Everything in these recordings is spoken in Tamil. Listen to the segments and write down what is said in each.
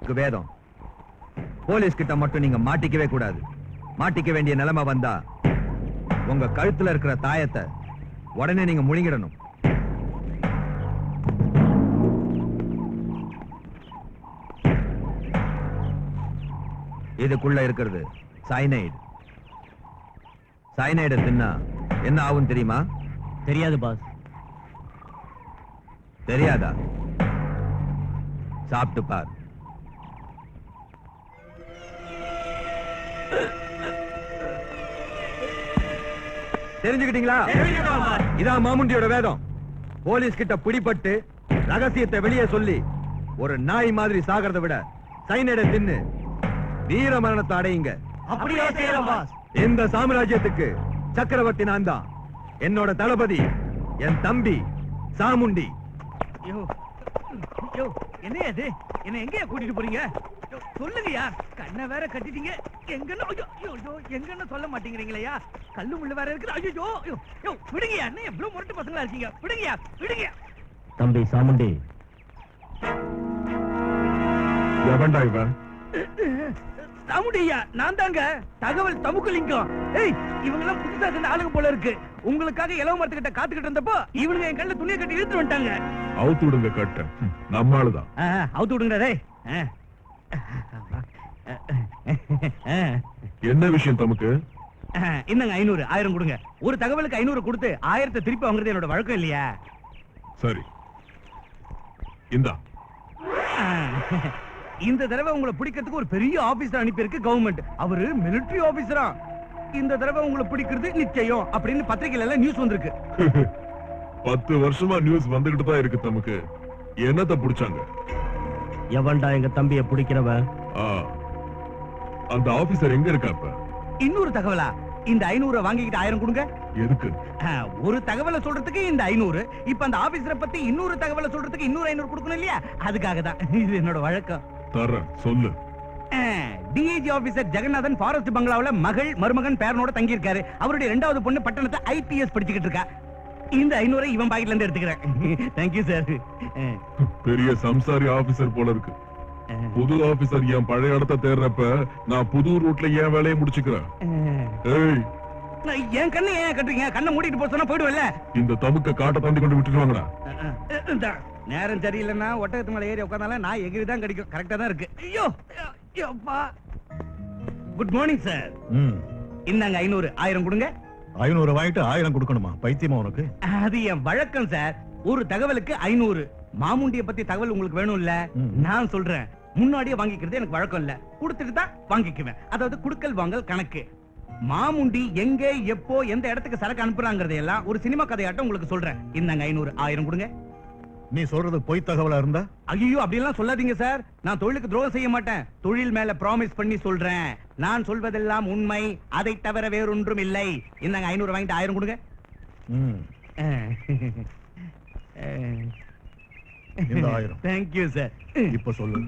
உங்களுக்கு வேதம். போலீஸ் கிட்ட மட்டும் நீங்க மாட்டிக்கவே கூடாது. மாட்டிக்க வேண்டிய நிலைமை வந்தா உங்க கழுத்துல இருக்கிற தாயத்தை உடனே நீங்க முழுங்கிடணும். இதுக்குள்ள இருக்கிறது சைனைடு. சைனைடு தின்னா என்ன ஆகும் தெரியுமா? தெரியாது பாஸ். தெரியாதா? சாப்பிட்டு பார். தெரிஞ்சுக்கிட்டீங்களா? இதான் மாமுண்டியோட வேதம். போலீஸ் கிட்ட பிடிபட்டு ரகசியத்தை வெளியே சொல்லி ஒரு நாய் மாதிரி சாகிறத விட சைனைடை தின்னு வீர மரணத்தை அடையுங்க. அப்படியே செய்யலாம் பாஸ். இந்த சாம்ராஜ்யத்துக்கு சக்கரவர்த்தி நான் தான். என்னோட தளபதி என் தம்பி சாமுண்டி. என்ன அது? என்ன எங்கயா கூட்டிட்டு போறீங்க? சொல்லுங்கயா. கண்ணை வேற கட்டிட்டீங்க. எங்கன்னு சொல்ல மாட்டேங்கிறீங்களா? கல்லு முள்ளு வேற இருக்கு. ஐயோ விடுங்கயா. என்ன எவ்வளவு முரட்டு பசங்களா இருக்கீங்க? விடுங்கயா விடுங்க. தம்பி சாமுண்டி, எவன்டா இவன்? சாமுண்டியா நான் தாங்க. தகவல் தமுக்குலிங்கம். ஏய், இவங்க எல்லாம் புதுசா இருந்த ஆளுங்க போல இருக்கு. உங்களுக்காக இலவ மரத்துக்கிட்ட காத்துக்கிட்டு இருந்தப்போ இவனுங்க என் கண்ணுல துணியை கட்டி இழுத்து வந்துட்டாங்க. அவுத்து விடுங்க கட்ட. நம்மாளுதான். அவுத்து விடுங்கடா. என்ன விஷயம் தமக்கு? இன்னங்க 500 1000 கொடுங்க. ஒரு தகவலுக்கு 500 கொடுத்து 1000 திருப்பி வாங்குறது என்னோட வழக்கம் இல்லையா? சரி, இந்தா. இந்த தடவை உங்களை பிடிக்கிறதுக்கு ஒரு பெரிய ஆபீசர் அனுப்பி இருக்கு கவர்மெண்ட். அவரு மிலிட்டரி ஆபீசரா. இந்த தடவை உங்களை பிடிக்கிறது நிச்சயம் அப்படின்னு பத்திரிகையில எல்லாம் நியூஸ் வந்திருக்கு. 10 வருஷமா நியூஸ் வந்துகிட்டு தான் இருக்கு தமக்கு. என்னத்த புடிச்சாங்க? எவன்டா எங்க தம்பியை பிடிக்கிறவன்? அந்த ஆபீசர் எங்க இருக்கா இப்ப? இன்னொரு தகவலா? இந்த 500 வாங்கிக்கிட்டு 1000 கொடுங்க. எதுக்கு? ஒரு தகவலை சொல்றதுக்கு இந்த 500. இப்ப அந்த ஆபீசரை பத்தி இன்னொரு தகவலை சொல்றதுக்கு இன்னொரு 500 கொடுக்கணும் இல்லையா? அதுக்காக தான். இது என்னோட வழக்கம். தரேன், சொல்லு. டிஐஜி ஆபீசர் ஜெகநாதன் ஃபாரஸ்ட் பங்களாவுல மகள் மருமகன் பேரனோட தங்கி இருக்காரு. அவருடைய 2வது பொண்ணு பட்டணத்தை ஐபிஎஸ் படிச்சுக்கிட்டு இருக்கா. இந்த 500 இவன் பாக்கெட்ல இருந்து எடுத்துக்கிறேன். Thank you sir. பெரிய சம்சாரி ஆபீசர் போல இருக்கு. புது ஆபீசர் என் பழைய இடத்தை தேர்றப்ப நான் புது ரூட்ல என் வேலையை முடிச்சுக்கிறேன். என் கண்ணை ஏன் கட்டுறீங்க? கண்ணை மூடிட்டு போக சொன்னா போயிடுவல்ல. இந்த தமுக்க காட்டை தாண்டி கொண்டு விட்டுட்டு வாங்கடா. நேரம் சரியில்லைன்னா ஒட்டகத்து மேல ஏறி உட்கார்ந்தாலும் நான் எகிரி தான் கிடைக்கும். கரெக்டா தான் இருக்கு. ஐயோ குட் மார்னிங் சார். இந்தாங்க 500 1000 கொடுங்க. 500 வாங்கிட்டு 1000 கொடுக்கணுமா? பைத்தியமா உனக்கு? அது என் வழக்கம் சார். ஒரு தகவலுக்கு 500. மாமுண்டிய பத்தி தகவல் உங்களுக்கு வேணும் இல்ல? நான் சொல்றேன். முன்னாடியே வாங்கிக்கிறது எனக்கு வழக்கம் இல்ல. கொடுத்துட்டு தான் வாங்கிக்குவேன். அதாவது குடுக்கல் வாங்கல் கணக்கு. மாமுண்டி எங்க எப்போ எந்த இடத்துக்கு சரக்கு அனுப்புறாங்கறதை எல்லாம் ஒரு சினிமா கதையாட்டம் உங்களுக்கு சொல்றேன். இந்தாங்க 500 1000 கொடுங்க. நீ சொல்றது பொய் தகவலா இருந்தா? ஐயோ அப்படி எல்லாம் சொல்லாதீங்க சார். நான் தொழிலுக்கு துரோகம் செய்ய மாட்டேன். தொழில் மேல ப்ராமிஸ் பண்ணி சொல்றேன். நான் சொல்வதெல்லாம் உண்மை. அதை தவிர வேறொன்றும் இல்லை. இந்தாங்க 500 வாங்கிட்டு 1000 கொடுங்க. இந்த 1000. Thank you sir. இப்ப சொல்லு.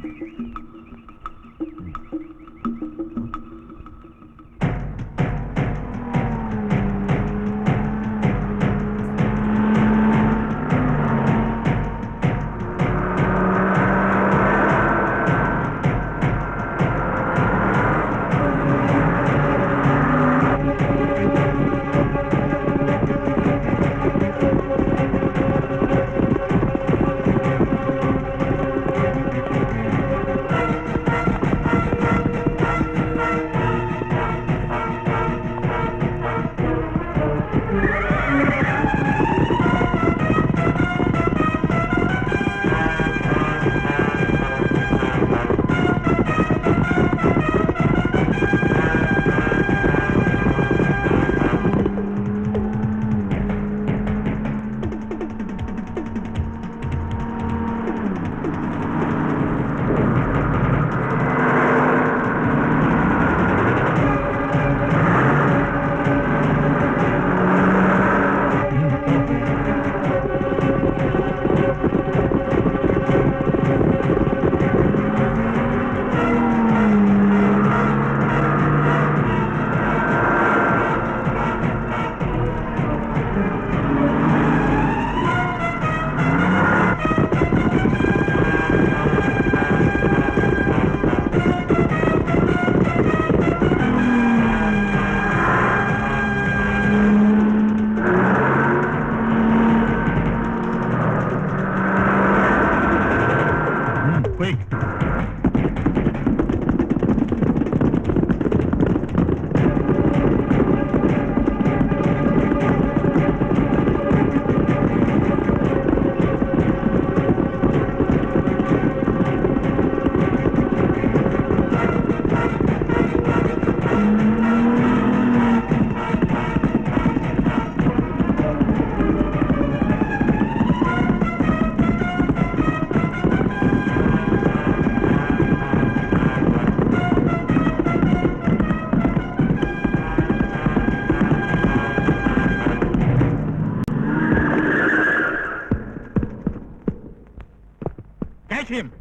Catch him.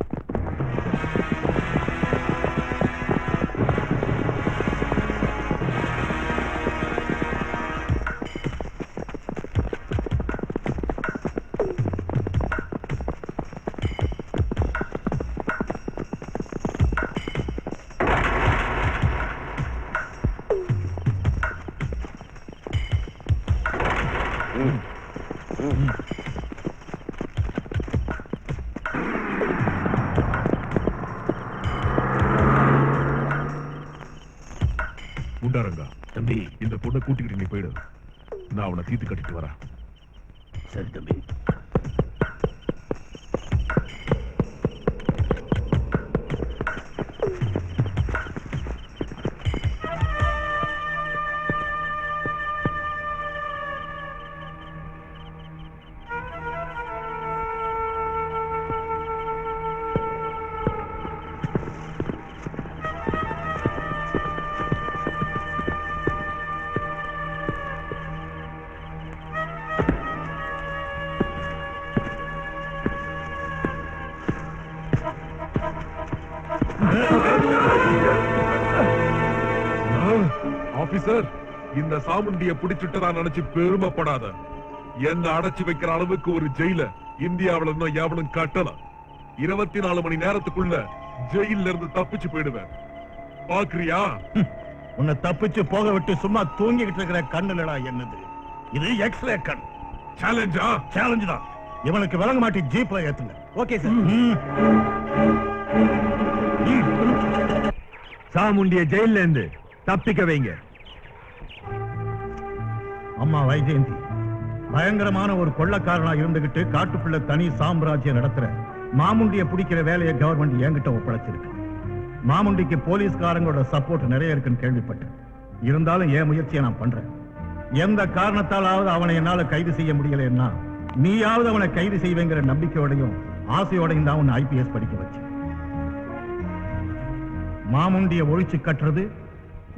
முண்டாரங்கா, தம்பி. இந்த பொண்ணை கூட்டிக்கிட்டு நீ போயிடு. நான் அவனை தீத்து கட்டிட்டு வரேன். சரி தம்பி. ஆபீசர், இந்த சாமுண்டிய பிடிச்சிட்டதா நினைச்சு பெருமைப்படாத. என்ன அடைச்சு வைக்கிற அளவுக்கு ஒரு ஜெயில இந்தியாவில இன்னும் எவனும் கட்டலாம். 24 மணி நேரத்துக்குள்ள ஜெயில இருந்து தப்பிச்சு போயிடுவேன். பாக்குறியா? உன்னை தப்பிச்சு போக விட்டு சும்மா தூங்கிக்கிட்டு இருக்கிற கண்ணுலடா என்னது இது? எக்ஸ்ரே கண். சேலஞ்சா? சேலஞ்ச் தான். இவனுக்கு விளங்க மாட்டி ஜீப்ல ஏத்துங்க. Okay sir. சாமுண்டிய ஜெயில இருந்து தப்பிக்க வைங்க. அம்மா வைஜெயந்தி பயங்கரமான ஒரு கொள்ளக்காரனா இருந்துகிட்டு காட்டுக்குள்ள தனி சாம்ராஜ்யம் நடத்துற மாமுண்டிய பிடிக்கிற வேலையை கவர்மெண்ட் என்கிட்ட ஒப்படைச்சிருக்கு. மாமுண்டிக்கு போலீஸ்காரங்களோட சப்போர்ட் நிறைய இருக்குன்னு கேள்விப்பட்டேன். இருந்தாலும் என் முயற்சியை நான் பண்றேன். எந்த காரணத்தாலாவது அவனை என்னால கைது செய்ய முடியலன்னா நீயாவது அவனை கைது செய்வேங்கிற நம்பிக்கையோடையும் ஆசையோடையும் தான் உன்னை IPS படிக்க வச்சு. மாமுண்டிய ஒழிச்சு கட்டுறது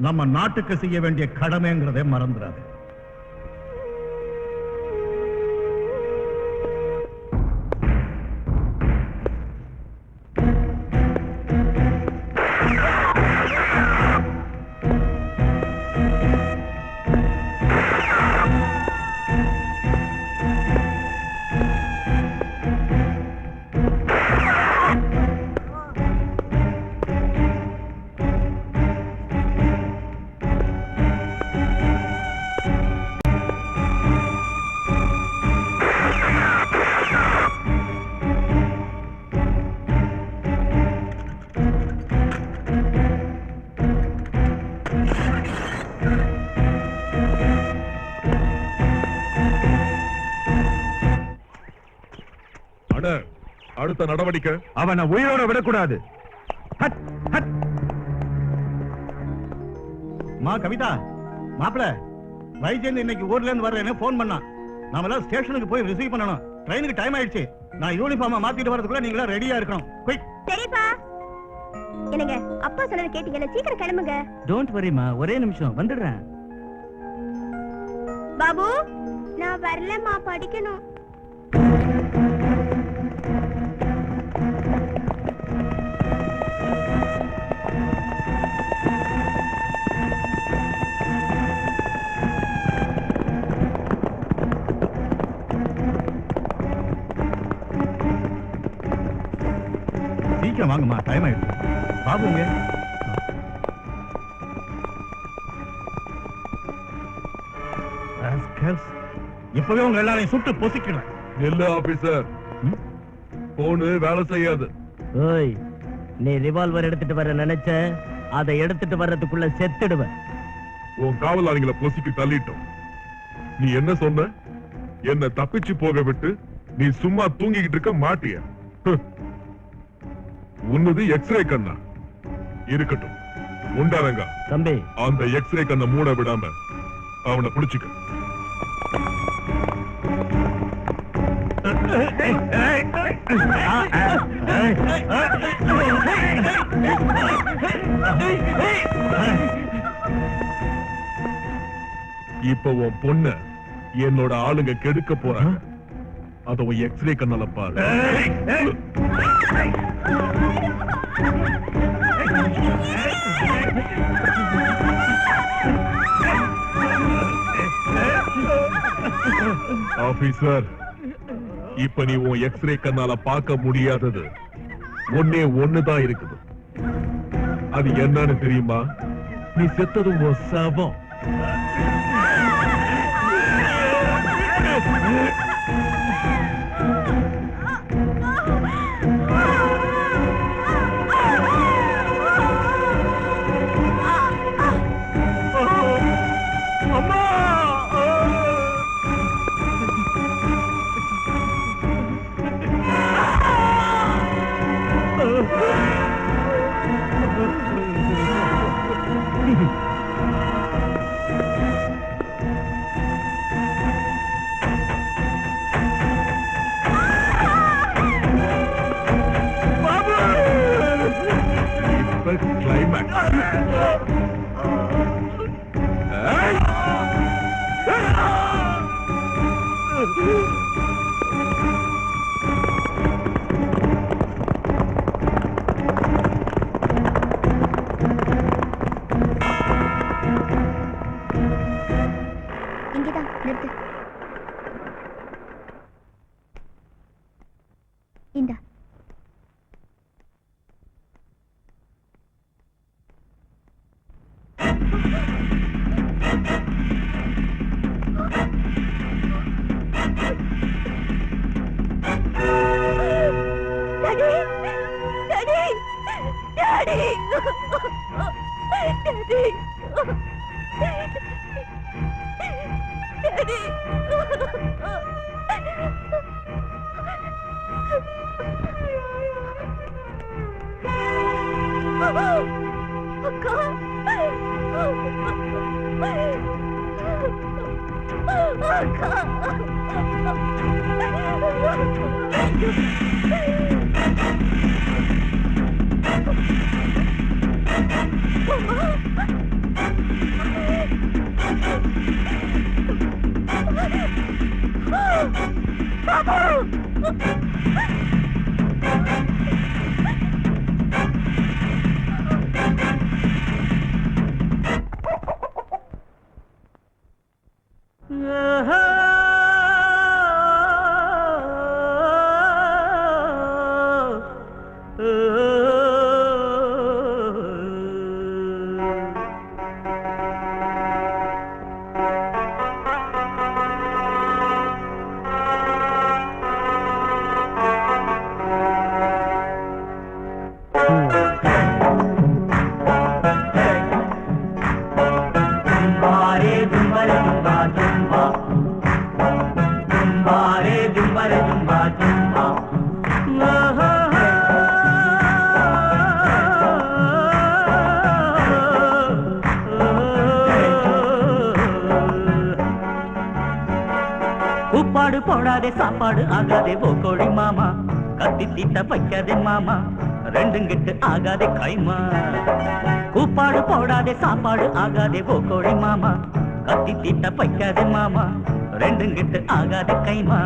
நம்ம நாட்டுக்கு செய்ய வேண்டிய கடமைங்கிறதே மறந்துடாது. அடுத்த நடவடிக்கை அவனை உயிரோட விடக்கூடாது. மா கவிதா, மாப்பிள வைஜெயந்த் இன்னைக்கு ஊர்ல இருந்து வர்றேன்னு போன் பண்ணான். நாம எல்லாம் ஸ்டேஷனுக்கு போய் ரிசீவ் பண்ணணும். ட்ரெயினுக்கு டைம் ஆயிடுச்சு. நான் யூனிஃபார்மா மாத்திட்டு வரதுக்குள்ள நீங்க எல்லாம் ரெடியா இருக்கணும். குயிக். சரிப்பா. என்னங்க அப்பா சொன்னதை கேட்டீங்கல்ல, சீக்கிரம் கிளம்புங்க. டோன்ட் வரிமா, ஒரே நிமிஷம் வந்துடுறேன். பாபு, நான் வரலம்மா, படிக்கணும். சீக்கிரம் வாங்கம்மா, டைம் ஆயிடுச்சு. பாபுங்க இப்பவே உங்க எல்லாரையும் சுட்டு பொசிக்கிறேன். இல்ல ஆபீசர், போனு வேலை செய்யாது. ஓய், நீ ரிவால்வர் எடுத்துட்டு வர நினைச்ச, அதை எடுத்துட்டு வர்றதுக்குள்ள செத்துடுவேன். உன் காவலாளிகளை பொசிக்கு தள்ளிட்டோம். நீ என்ன சொன்ன? என்ன தப்பிச்சு போக விட்டு நீ சும்மா தூங்கிக்கிட்டு இருக்க மாட்டிய? உன்னது எக்ஸ்ரே கண்ணா இருக்கட்டும். உண்டாரங்க தம்பி, அந்த எக்ஸ்ரே கண்ணை மூட விடாம அவனை பிடிச்சுக்க. இப்ப உன் பொண்ண என்னோட ஆளுங்க கெடுக்க போறாங்க. அதை உன் எக்ஸ்ரே கண்ணால பாரு. ஆபீசர், இப்ப நீ உன் எக்ஸ்ரே கண்ணால பார்க்க முடியாதது ஒன்னே ஒண்ணுதான் இருக்குது. அது என்னன்னு தெரியுமா? நீ செத்தது உன் சவம். இங்கதான் நிறுத்து. இந்த உப்பாடு போடாதே சாப்பாடு ஆகாதே ஓ கோழி மாமா, கத்தி தீட்ட வைக்காதே மாமா, ரெண்டும் கிட்டு ஆகாதே கைமா. கூப்பாடு போடாதே சாப்பாடு ஆகாதே ஓ கோழி மாமா, கத்தி தீட்ட வைக்காதே மாமா, ரெண்டும் கிட்டு ஆகாதே கைமா.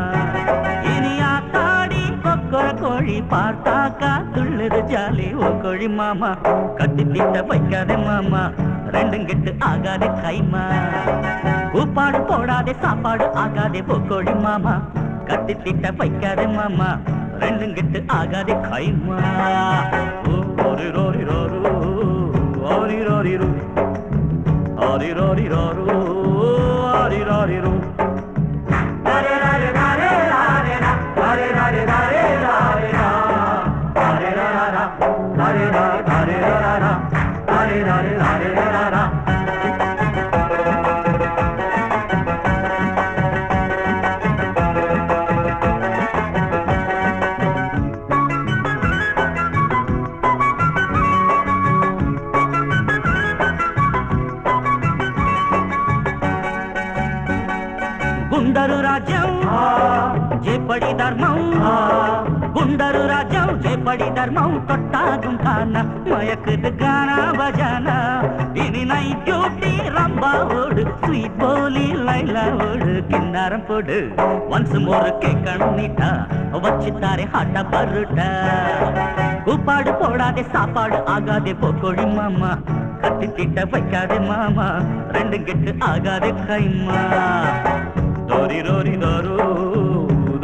இனி ஆத்தாடி கொக்கர கோழி பார்த்தாக்கா துள்ளுது ஜாலி ஓ கோழி மாமா, கத்தி தீட்ட வைக்காதே மாமா, ரெண்டும் கிட்டு ஆகாதே கைமா. கூப்பாடு போடாதே சாப்பாடு ஆகாதே ஓ கோழி மாமா, கத்தி தீட்ட வைக்காதே மாமா, ரெண்டும் கிட்டு ஆகாதே கைமா. ஓரி ரோரி ரோரு ஓரி ரோரி ரூ ஆரி ரோரி ரோரு ஆரி ரோரி ரூ. రాజ్యం జేపడి ధర్మం గుండరు రాజ్యం జేపడి ధర్మం కొట్టాகும் కాన మయకుது గానా బజానా இனி நைட் டியூட்டி ரம்பாவோடு ஸ்வீட் போலி லைலாவோடு கிண்ணாரம் போடு ஒன்ஸ் மோர் கேட்கணும் நீட்டா வச்சுத்தாரே ஹாட்டா பருட்டா கூப்பாடு போடாதே சாப்பாடு ஆகாதே போக்கோழி மாமா கத்தி கிட்ட வைக்காதே மாமா ரெண்டு கெட்டு ஆகாதே கைமா தோரி ரோரி தோரு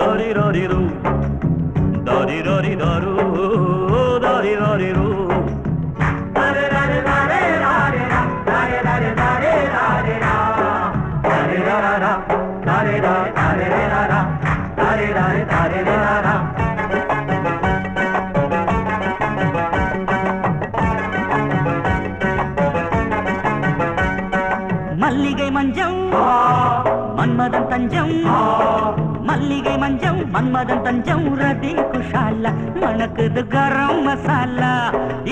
தோரி ரோரி ரூ தோரி ரோரி தோரு தோரி ரோரி ரூ தாரே தாரே தாரே தாரே தாரே தாரே தாரே தாரே தாரே தாரே தாரே தாரே தாரே தாரே தாரே தாரே மல்லிகை மஞ்சம் மன்மதன் தஞ்சம் மல்லிகை மஞ்சம் மன்மதன் தஞ்சம் ரதி குஷாலா மணக்குது கரம் மசாலா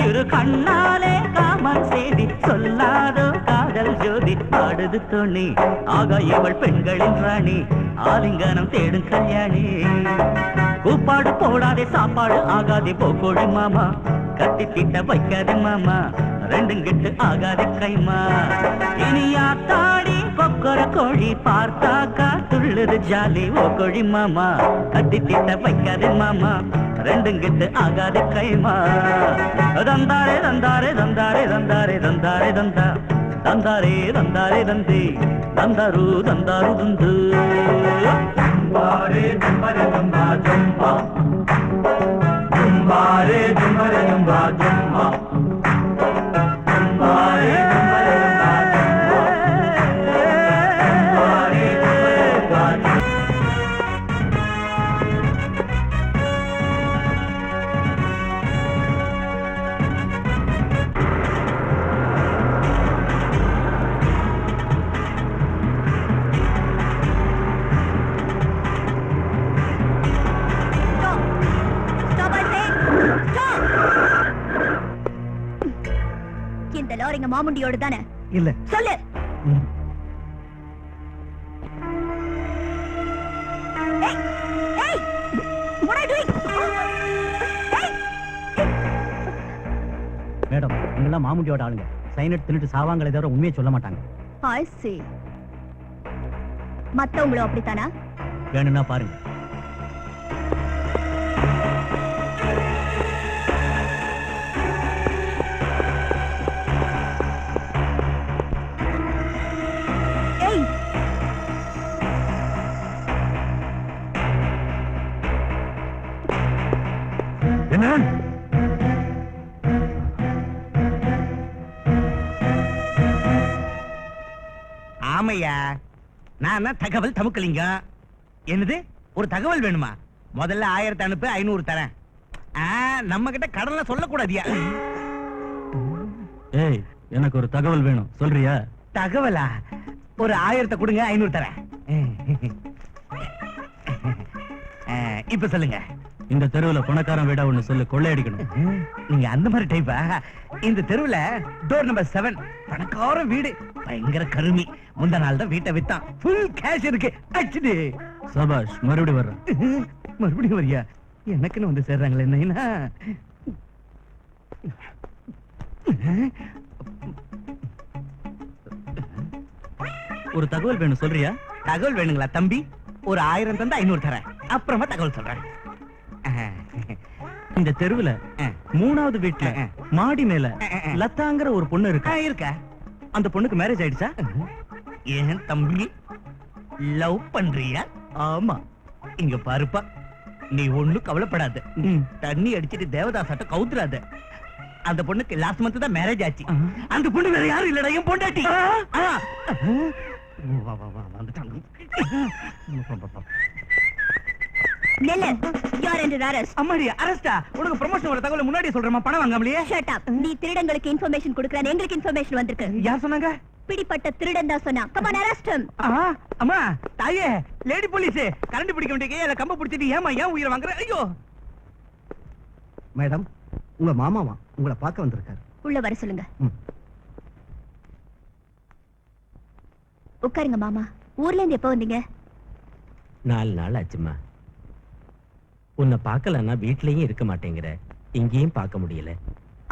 இரு கண்ணாலே காமன் செய்தி சொல்லாதோ காதல் ஜோதி ஆடுது தோணி ஆக இவள் பெண்களின் ராணி ஆலிங்கனம் தேடும் கல்யாணி கூப்பாடு போடாதே சாப்பாடு ஆகாதே போக்கோழி மாமா கத்தி திட்ட வைக்காதே மாமா ரெண்டும் கெட்டு ஆகாதே கைமா இனியா தாடி கொக்கர கோழி பார்த்தாக்கா துள்ளுது ஜாலி ஓ கோழி மாமா கத்தி திட்ட வைக்காதே மாமா ரெண்டும் கெட்டு ஆகாதே கைமா தந்தாரே தந்தாரே தந்தாரே தந்தாரே தந்தாரே தந்தா தந்தாரே தந்தாரே தந்தி தந்தாரு தந்தாரு துந்து ஜம்பாரே ஜம்பரே ஜம்பா ஜம்பா ஜம்பாரே ஜம்பரே ஜம்பா ஜம்பா ஜம்பாரே ஜம்பரே ஜம்பா ஜம்பாரே ஜம்பரே ஜம்பா இந்த லாரிங்க மாமுண்டியோட தானே? இல்ல சொல்லு. ஏய் ஏய் what are you doing? ஏய் மேடம் இங்கெல்லாம் மாமுண்டியோட ஆளுங்க சைனட் தின்னுட்டு சாவாங்களே தவிர உண்மையை சொல்ல மாட்டாங்க. I see. மத்தவங்களும் அப்படித்தானா? வேணும்னா பாருங்க. ஏய் என்ன ஆமையா நான் தகவல் தமுக்கலிங்க என்னது ஒரு தகவல் வேணுமா முதல்ல 1000 அனுப்பு 500 தரேன் நம்ம கிட்ட கடன்ல சொல்லக்கூடாதியா ஏய் எனக்கு ஒரு தகவல் வேணும் சொல்றியா? தகவலா ஒரு 1000 கொடுங்க 500 தரேன் இப்ப சொல்லுங்க இந்த தெருவுல பணக்காரன் வீடா ஒண்ணு சொல்லு கொள்ளையடிக்கணும். நீங்க அந்த மாதிரி டைப்பா இந்த தெருவுல டோர் நம்பர் 7 பணக்கார வீடு பயங்கர கருமி முந்த நாள் தான் வீட்டை வித்தான் ஃபுல் கேஷ் இருக்கு அச்சுது சபாஷ் மறுபடியும் வர்றேன். மறுபடியும் வரியா எனக்குன்னு வந்து சேர்றாங்களே என்ன ஒரு தகவல் வேணும் சொல்றியா? தகவல் வேணுங்களா தம்பி ஒரு 1000 தந்தா 500 தரேன் அப்புறமா தகவல் சொல்றேன் இந்த தெருவுல 3வது வீட்டுல மாடி மேல லதாங்கிற ஒரு பொண்ணு இருக்கு. இருக்க அந்த பொண்ணுக்கு மேரேஜ் ஆயிடுச்சா? ஏன் தம்பி லவ் பண்றியா? ஆமா. இங்க பாருப்பா நீ ஒண்ணும் கவலைப்படாத தண்ணி அடிச்சிட்டு தேவதாசாட்ட கவுத்துறாத அந்த பொண்ணுக்கு லாஸ்ட் மந்த் தான் மேரேஜ் ஆச்சு அந்த பொண்ணு வேற யாரும் இல்லடா என் பொண்டாட்டி நெல்ல யார் என்று அரஸ்ட். அம்மாடி அரஸ்டா உனக்கு ப்ரமோஷன் வர தகவல் முன்னாடியே சொல்றேன் பணம் வாங்காமலையே. Shut up. நீ திருடங்களுக்கு இன்ஃபர்மேஷன் கொடுக்கறானே எங்களுக்கு இன்ஃபர்மேஷன் வந்திருக்கு. யார் சொன்னாங்க? பிடிப்பட்ட திருடன் தான் சொன்னா. Come on arrest him. அம்மா தாயே லேடி போலீஸ் கரண்ட் பிடிக்க வேண்டிய அத கம்ப பிடிச்சிட்டு ஏமா ஏன் உயிரை வாங்குற? ஐயோ மேடம் உங்க மாமாவா உங்களை பார்க்க வந்திருக்காரு. உள்ள வர சொல்லுங்க. உட்காருங்க மாமா. ஊர்ல இருந்து எப்ப வந்தீங்க? 4 நாள் ஆச்சுமா. உன்னை பார்க்கலன்னா வீட்லயும் இருக்க மாட்டேங்கிற, இங்கேயும் பார்க்க முடியல.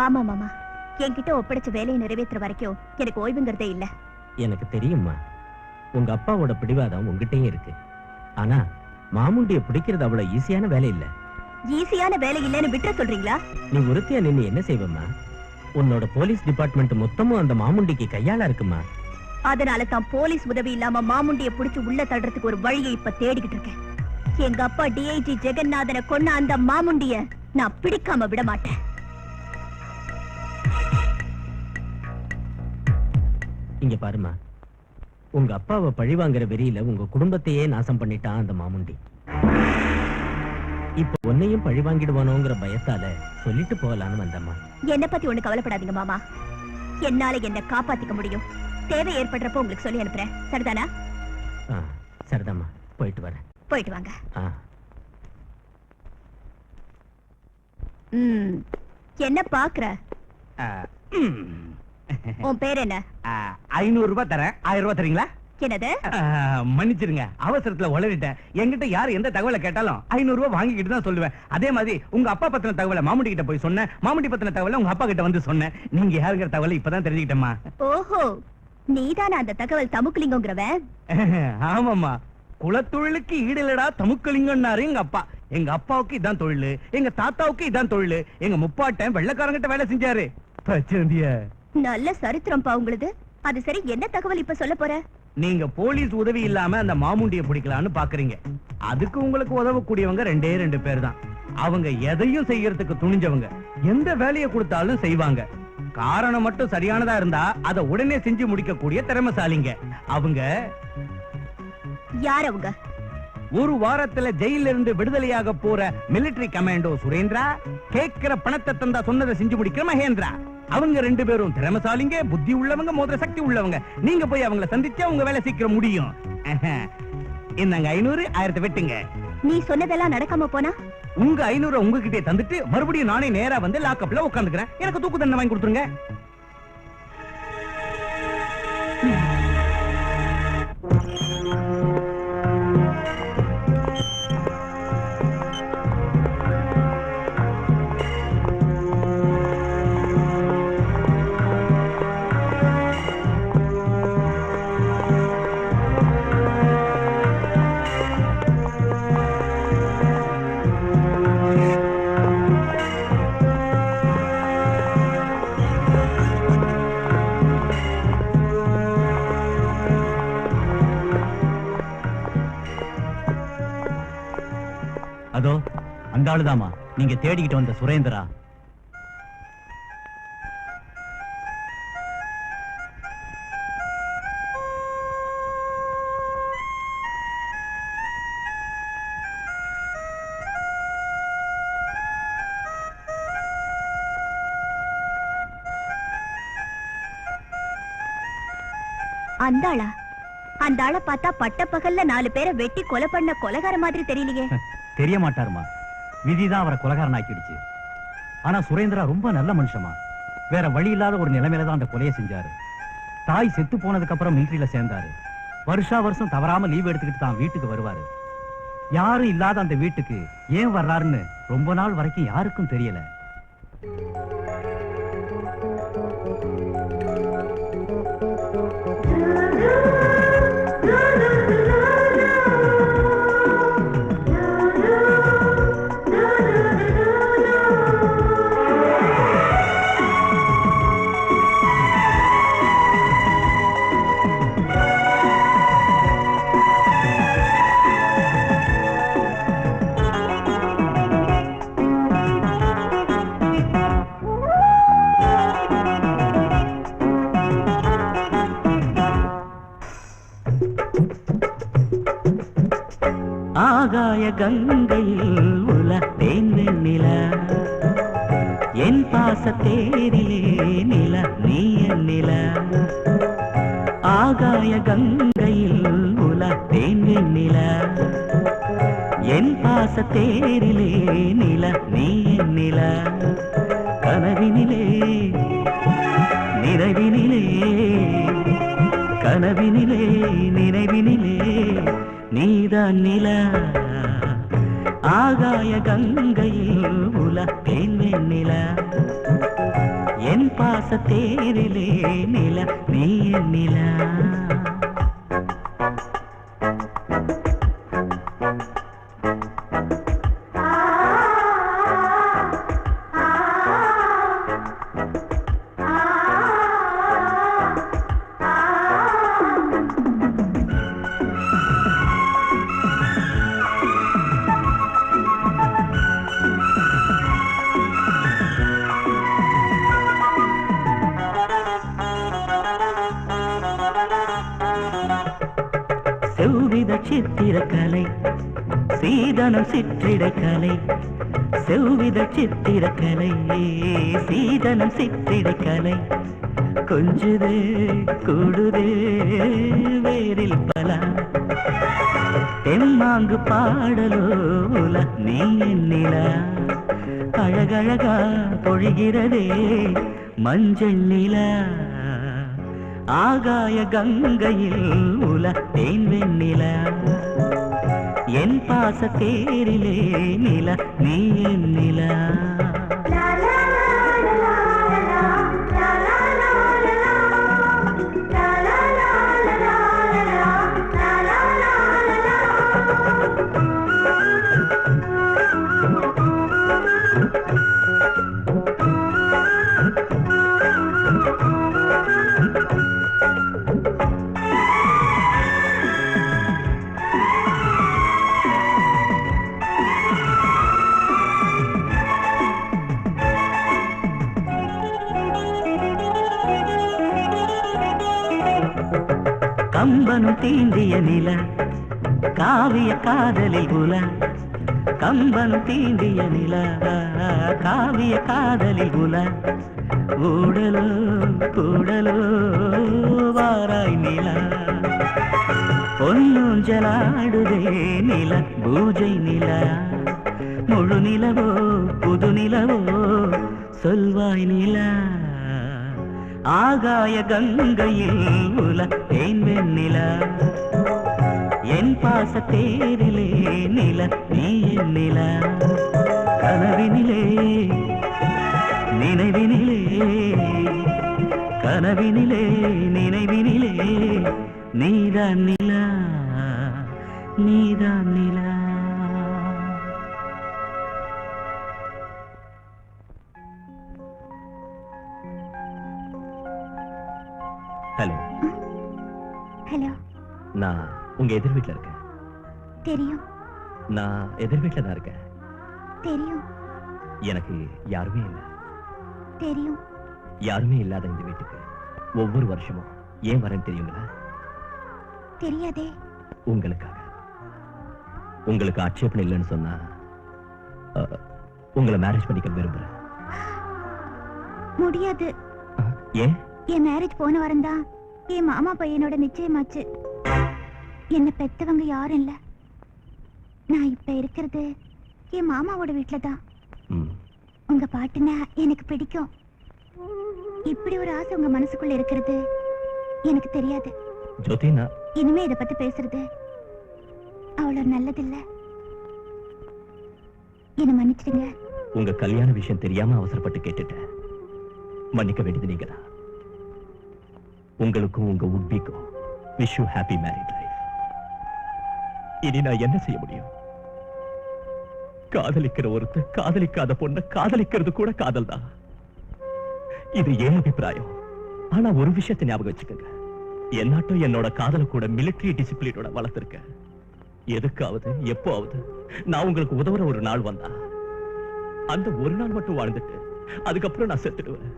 ஆமா மாமா, என்கிட்ட ஒப்படைச்ச வேலையை நிறைவேற்றுற வரைக்கும் எனக்கு ஓய்வுங்கிறதே இல்ல. எனக்கு தெரியுமா, உங்க அப்பாவோட பிடிவாதம் உங்ககிட்டயும் இருக்கு. ஆனா மாமுண்டிய பிடிக்கிறது அவ்வளவு ஈஸியான வேலை இல்ல. ஈஸியான வேலை இல்லைன்னு விட்டுற சொல்றீங்களா? நீ ஒருத்தியா நின்னு என்ன செய்வம்மா? உன்னோட போலீஸ் டிபார்ட்மெண்ட் மொத்தமும் அந்த மாமுண்டிக்கு கையாளா இருக்குமா. அதனால தான் போலீஸ் உதவி இல்லாம மாமுண்டிய புடிச்சு உள்ள தள்ளுறதுக்கு ஒரு வழியை இப்ப தேடிக்கிட்டு இருக்கேன். எங்க அப்பா டிஐஜி ஜெகநாதனை கொன்ன அந்த மாமுண்டிய நான் பிடிக்காம விட மாட்டேன். இங்க பாருமா, உங்க அப்பாவை பழி வாங்குற வெறியில உங்க குடும்பத்தையே நாசம் பண்ணிட்டான் அந்த மாமுண்டி. இப்ப உன்னையும் பழி வாங்கிடுவானோங்கிற பயத்தால சொல்லிட்டு போகலான்னு வந்தம்மா. என்ன பத்தி ஒண்ணு கவலைப்படாதீங்க மாமா, என்னால என்ன காப்பாத்திக்க முடியும். தேவை ஏற்படுறப்ப உங்களுக்கு சொல்லி அனுப்புறேன். சரிதானா? சரிதாம்மா, போயிட்டு வரேன். போயிட்டு வாங்க. என்ன பாக்குற? உன் பேர் என்ன? 500 ரூபாய் தரேன், 1000 ரூபாய் தரீங்களா? என்னது? மன்னிச்சிருங்க, அவசரத்துல உளறிட்டேன். என்கிட்ட யார் எந்த தகவலை கேட்டாலும் 500 ரூபாய் வாங்கிக்கிட்டு தான் சொல்லுவேன். அதே மாதிரி உங்க அப்பா பத்தின தகவலை மாமுண்டி கிட்ட போய் சொன்னேன், மாமுண்டி பத்தின தகவலை உங்க அப்பா கிட்ட வந்து சொன்னேன். நீங்க யாருங்கிற தகவலை இப்பதான் தெரிஞ்சுக்கிட்டேம்மா. ஓஹோ, நீதான அந்த தகவல் தமுக்குலிங்கங்கிறவன்? ஆமாம்மா, குலத்தொழிலுக்கு ஈடில்லடா தமுக்கலிங்கன்னாரு எங்க அப்பா. எங்க அப்பாவுக்கு இதான் தொழில், எங்க தாத்தாவுக்கு இதான் தொழில். எங்க முப்பாட்டன் வெள்ளக்காரங்கிட்ட வேலை செஞ்சாரு. நல்ல சரித்திரம்பா உங்களுது. அது சரி, என்ன தகவல் இப்ப சொல்ல போற? நீங்க போலீஸ் உதவி இல்லாம அந்த மாமுண்டிய பிடிக்கலான்னு பாக்குறீங்க. அதுக்கு உங்களுக்கு உதவக்கூடியவங்க 2 பேர் தான். அவங்க எதையும் செய்யறதுக்கு துணிஞ்சவங்க, எந்த வேலையை கொடுத்தாலும் செய்வாங்க. காரணம் மட்டும் சரியானதா இருந்தா அதை உடனே செஞ்சு முடிக்கக்கூடிய திறமைசாலிங்க. அவங்க யார்? அவங்க ஒரு வாரத்துல ஜெயில இருந்து விடுதலையாக போற மிலிட்டரி கமாண்டோ சுரேந்திரா, கேட்கிற பணத்தை தந்தா சொன்னதை செஞ்சு முடிக்கிற மகேந்திரா. அவங்க 2 பேரும் திறமைசாலிங்க, புத்தி உள்ளவங்க, மோதிர சக்தி உள்ளவங்க. நீங்க போய் அவங்கள சந்திச்சா உங்க வேலை சீக்கிரம் முடியும். என்னங்க 500, 1000 வெட்டுங்க. நீ சொன்னதெல்லாம் நடக்காம போனா உங்க 500 உங்ககிட்டே தந்துட்டு மறுபடியும் நானே நேரா வந்து லாக்அப்ல உட்கார்ந்துக்கிறேன். எனக்கு தூக்கு தண்டனை வாங்கி கொடுத்துருங்க. அதோ அந்த ஆளுதாமா நீங்க தேடிக்கிட்டு வந்த சுரேந்திரா. அந்த ஆளா? அந்த ஆளை பார்த்தா பட்ட பகல்ல 4 பேரை வெட்டி கொலை பண்ண கொலைகார மாதிரி தெரியலையே. தெரிய மாட்டாருமா, விதிதான் அவரை கொலைகாரன் ஆக்கிடுச்சு. ஆனா சுரேந்திரா ரொம்ப நல்ல மனுஷமா. வேற வழி இல்லாத ஒரு நிலைமையில தான் அந்த கொலையை செஞ்சாரு. தாய் செத்து போனதுக்கு அப்புறம் மிலிட்டரியில சேர்ந்தாரு. வருஷம் தவறாம லீவ் எடுத்துக்கிட்டு தான் வீட்டுக்கு வருவாரு. யாரும் இல்லாத அந்த வீட்டுக்கு ஏன் வர்றாருன்னு ரொம்ப நாள் வரைக்கும் யாருக்கும் தெரியல. ஆகாய கங்கையில் உலத்தேன் நில, என் பாச தேரிலே நில நீ நில. ஆகாய கங்கையில் உலத்தேன் நில, என் பாச தேரிலே நில நீ நில. கனவினிலே நினைவினிலே, கனவினிலே நினைவினிலே, நீதான் நிலா ஆகாய கங்கையில் உலா தேன் வெண்ணிலா என் பாச தேரிலே நிலா நீ என் நிலா செவ்வித சித்திரக்கலை சீதனம் சிற்றிடக்கலை செவ்வித சித்திரக்கலை சீதனம் சிற்றிடக்கலை கொஞ்சுதே கூடுதே வேரில் பல தெம்மாங்கு பாடலோல நீ நிலா அழகழகா பொழிகிறதே மஞ்சள் நிலா ஆகாய கங்கையில் உல தேன் வெண்ணிலா என் பாச தேரிலே நிலா நீ என் நிலா கம்பனும் தீண்டிய நில காவிய காதலில் உல கம்பனும் தீண்டிய நில காவிய காதலில் உல ஊடலோ கூடலோ வாராய் நில பொன்னூஞ்சலாடுதே நில பூஜை நில முழு நிலவோ புது நிலவோ சொல்வாய் நில ஆகாய கங்கையில் உல தேன் வெண்ணிலா என் பாச தேரிலே நில நீ என் நிலா கனவினிலே நினைவினிலே கனவினிலே நினைவினிலே நீதான் நிலா நீதான் நிலா ஹலோ ஹலோ நான் உங்க எதிர் வீட்டுல இருக்கேன் தெரியும் நான் எதிர் வீட்டுல தான் இருக்கேன் தெரியும் எனக்கு யாருமே இல்லை தெரியும் யாருமே இல்லாத இந்த வீட்டுக்கு ஒவ்வொரு வருஷமும் ஏன் வரேன்னு தெரியுங்களா தெரியாதே உங்களுக்காக உங்களுக்கு ஆட்சேபனை இல்லைன்னு சொன்னா உங்களை மேரேஜ் பண்ணிக்க விரும்புறேன் முடியாது ஏன் என் மேரேஜ் போன வாரம் தான் என் மாமா பையனோட நிச்சயமாச்சு என்ன பெத்தவங்க யாரும் இல்ல நான் இப்ப இருக்கிறது என் மாமாவோட வீட்டுல தான் உங்க பாட்டுனா எனக்கு பிடிக்கும் இப்படி ஒரு ஆசை உங்க மனசுக்குள்ள இருக்கிறது எனக்கு தெரியாது ஜோதினா இனிமே இத பத்தி பேசுறது அவ்வளவு நல்லதில்ல என்ன மன்னிச்சிடுங்க உங்க கல்யாண விஷயம் தெரியாம அவசரப்பட்டு கேட்டுட்டேன் மன்னிக்க வேண்டியது நீங்கதான் உங்களுக்கும் உங்க உட்பிக்கும் wish you happy married life இனி நான் என்ன செய்ய முடியும் காதலிக்கிற ஒருத்தர் காதலிக்காத பொண்ண காதலிக்கிறது கூட காதல் தான் இது என் அபிப்பிராயம் ஆனா ஒரு விஷயத்தை ஞாபகம் வச்சுக்கோங்க என்னாட்டும் என்னோட காதல கூட மிலிட்டரி டிசிப்ளினோட வளர்த்திருக்க எதுக்காவது எப்போவது நான் உங்களுக்கு உதவுற ஒரு நாள் வந்தா அந்த ஒரு நாள் மட்டும் வாழ்ந்துட்டு அதுக்கப்புறம் நான் செத்துடுவேன்